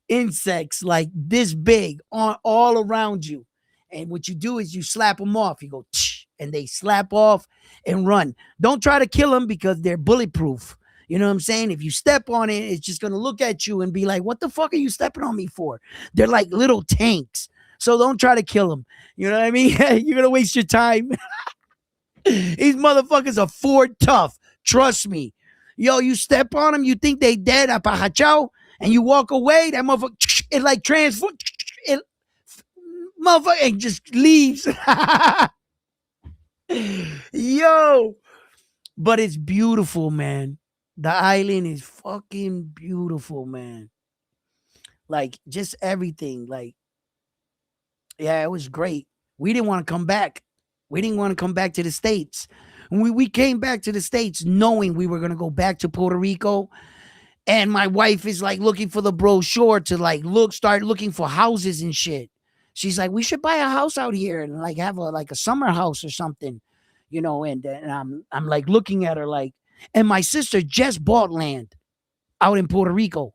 insects like this big on all around you. And what you do is you slap them off. You go, tsh, and they slap off and run. Don't try to kill them because they're bulletproof. You know what I'm saying? If you step on it, it's just gonna look at you and be like, "What the fuck are you stepping on me for?" They're like little tanks. So don't try to kill them. You know what I mean? You're gonna waste your time. These motherfuckers are Ford tough. Trust me. Yo, you step on them, you think they dead, apachao, and you walk away, that motherfucker, it like transform, it, motherfucker, and just leaves. Yo, but it's beautiful, man. The island is fucking beautiful, man. Like just everything. Like, yeah, it was great. We didn't want to come back. We didn't want to come back to the States. And we came back to the States knowing we were gonna go back to Puerto Rico. And my wife is like looking for the brochure to like start looking for houses and shit. She's like, we should buy a house out here and like have a summer house or something, and I'm like looking at her like, and my sister just bought land out in Puerto Rico,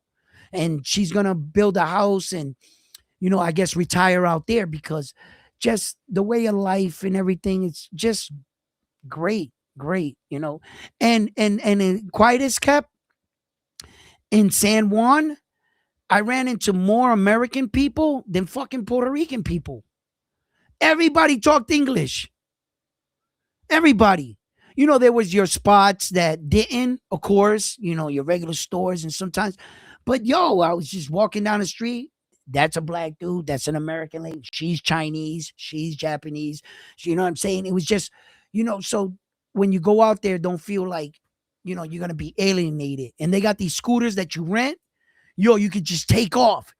and she's gonna build a house and I guess retire out there because just the way of life and everything, it's just great, great. And quiet as kept in San Juan, I ran into more American people than fucking Puerto Rican people. Everybody talked English. Everybody. There was your spots that didn't, of course, your regular stores and sometimes. But yo, I was just walking down the street. That's a black dude. That's an American lady. She's Chinese. She's Japanese. You know what I'm saying? It was just, so when you go out there, don't feel like, you're going to be alienated. And they got these scooters that you rent. Yo, you could just take off,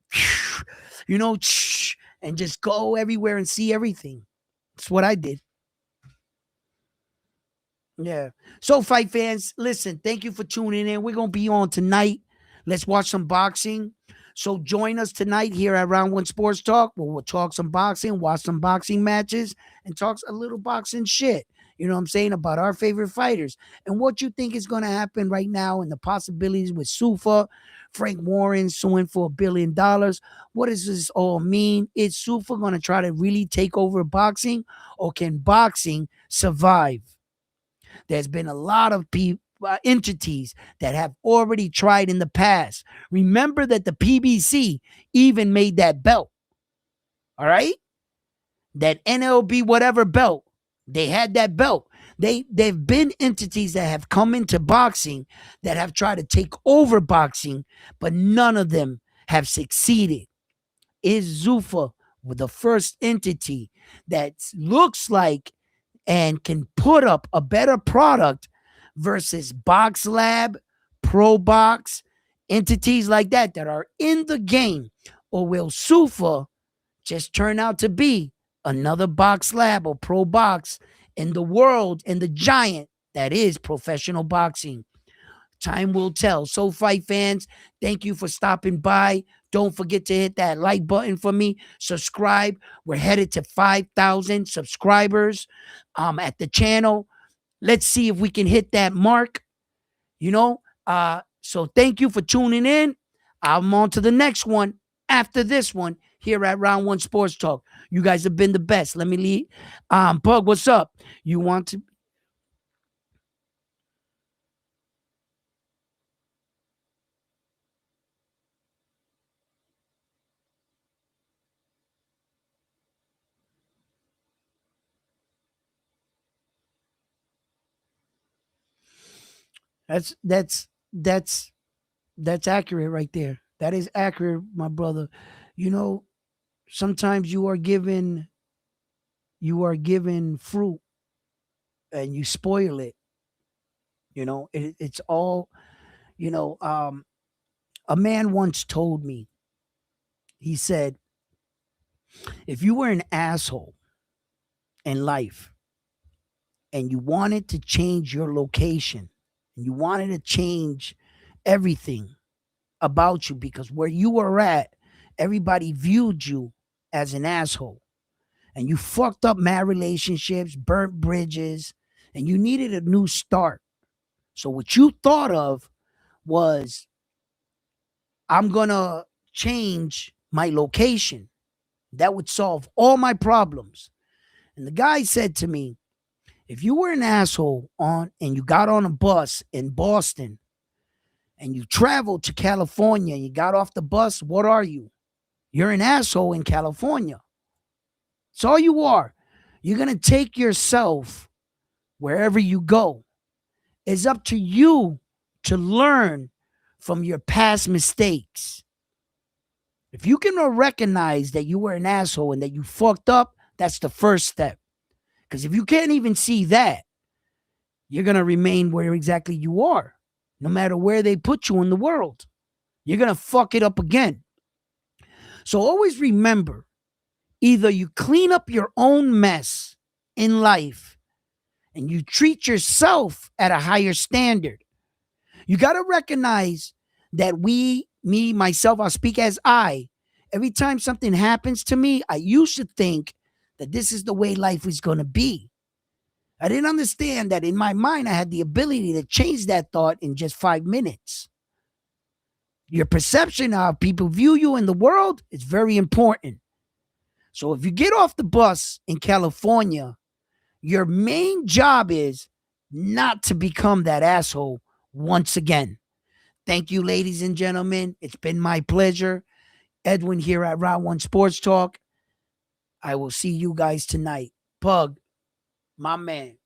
and just go everywhere and see everything. That's what I did. Yeah. So, fight fans, listen, thank you for tuning in. We're going to be on tonight. Let's watch some boxing. So, join us tonight here at Round One Sports Talk, where we'll talk some boxing, watch some boxing matches, and talk a little boxing shit. You know what I'm saying? About our favorite fighters and what you think is going to happen right now and the possibilities with Sufa, Frank Warren suing for $1 billion. What does this all mean? Is Sufa going to try to really take over boxing, or can boxing survive? There's been a lot of entities that have already tried in the past. Remember that the PBC even made that belt. All right? That NLB whatever belt. They had that belt. They've been entities that have come into boxing that have tried to take over boxing, but none of them have succeeded. Is Zuffa the first entity that looks like and can put up a better product versus Box Lab, Pro Box, entities like that are in the game? Or will Sufa just turn out to be another Box Lab or Pro Box in the world, in the giant that is professional boxing? Time will tell. So, fight fans, thank you for stopping by. Don't forget to hit that like button for me. Subscribe. We're headed to 5,000 subscribers at the channel. Let's see if we can hit that mark. So thank you for tuning in. I'm on to the next one after this one here at Round One Sports Talk. You guys have been the best. Let me lead. Pug, what's up? You want to? That's accurate right there. That is accurate, my brother. Sometimes you are given fruit and you spoil it. It's all. You know, um, a man once told me. He said, if you were an asshole in life and you wanted to change your location and you wanted to change everything about you because where you were at, everybody viewed you as an asshole and you fucked up mad relationships, burnt bridges, and you needed a new start. So what you thought of was, I'm going to change my location. That would solve all my problems. And the guy said to me, if you were an asshole and you got on a bus in Boston and you traveled to California and you got off the bus, what are you? You're an asshole in California. That's all you are. You're going to take yourself wherever you go. It's up to you to learn from your past mistakes. If you can recognize that you were an asshole and that you fucked up, that's the first step. Because if you can't even see that, you're going to remain where exactly you are. no matter where they put you in the world. You're going to fuck it up again. So always remember, either you clean up your own mess in life and you treat yourself at a higher standard. You got to recognize that me, myself, I'll speak as I. Every time something happens to me, I used to think that this is the way life was going to be. I didn't understand that in my mind, I had the ability to change that thought in just 5 minutes. Your perception of how people view you in the world is very important. So if you get off the bus in California, your main job is not to become that asshole once again. Thank you, ladies and gentlemen. It's been my pleasure. Edwin here at Route 1 Sports Talk. I will see you guys tonight. Pug, my man.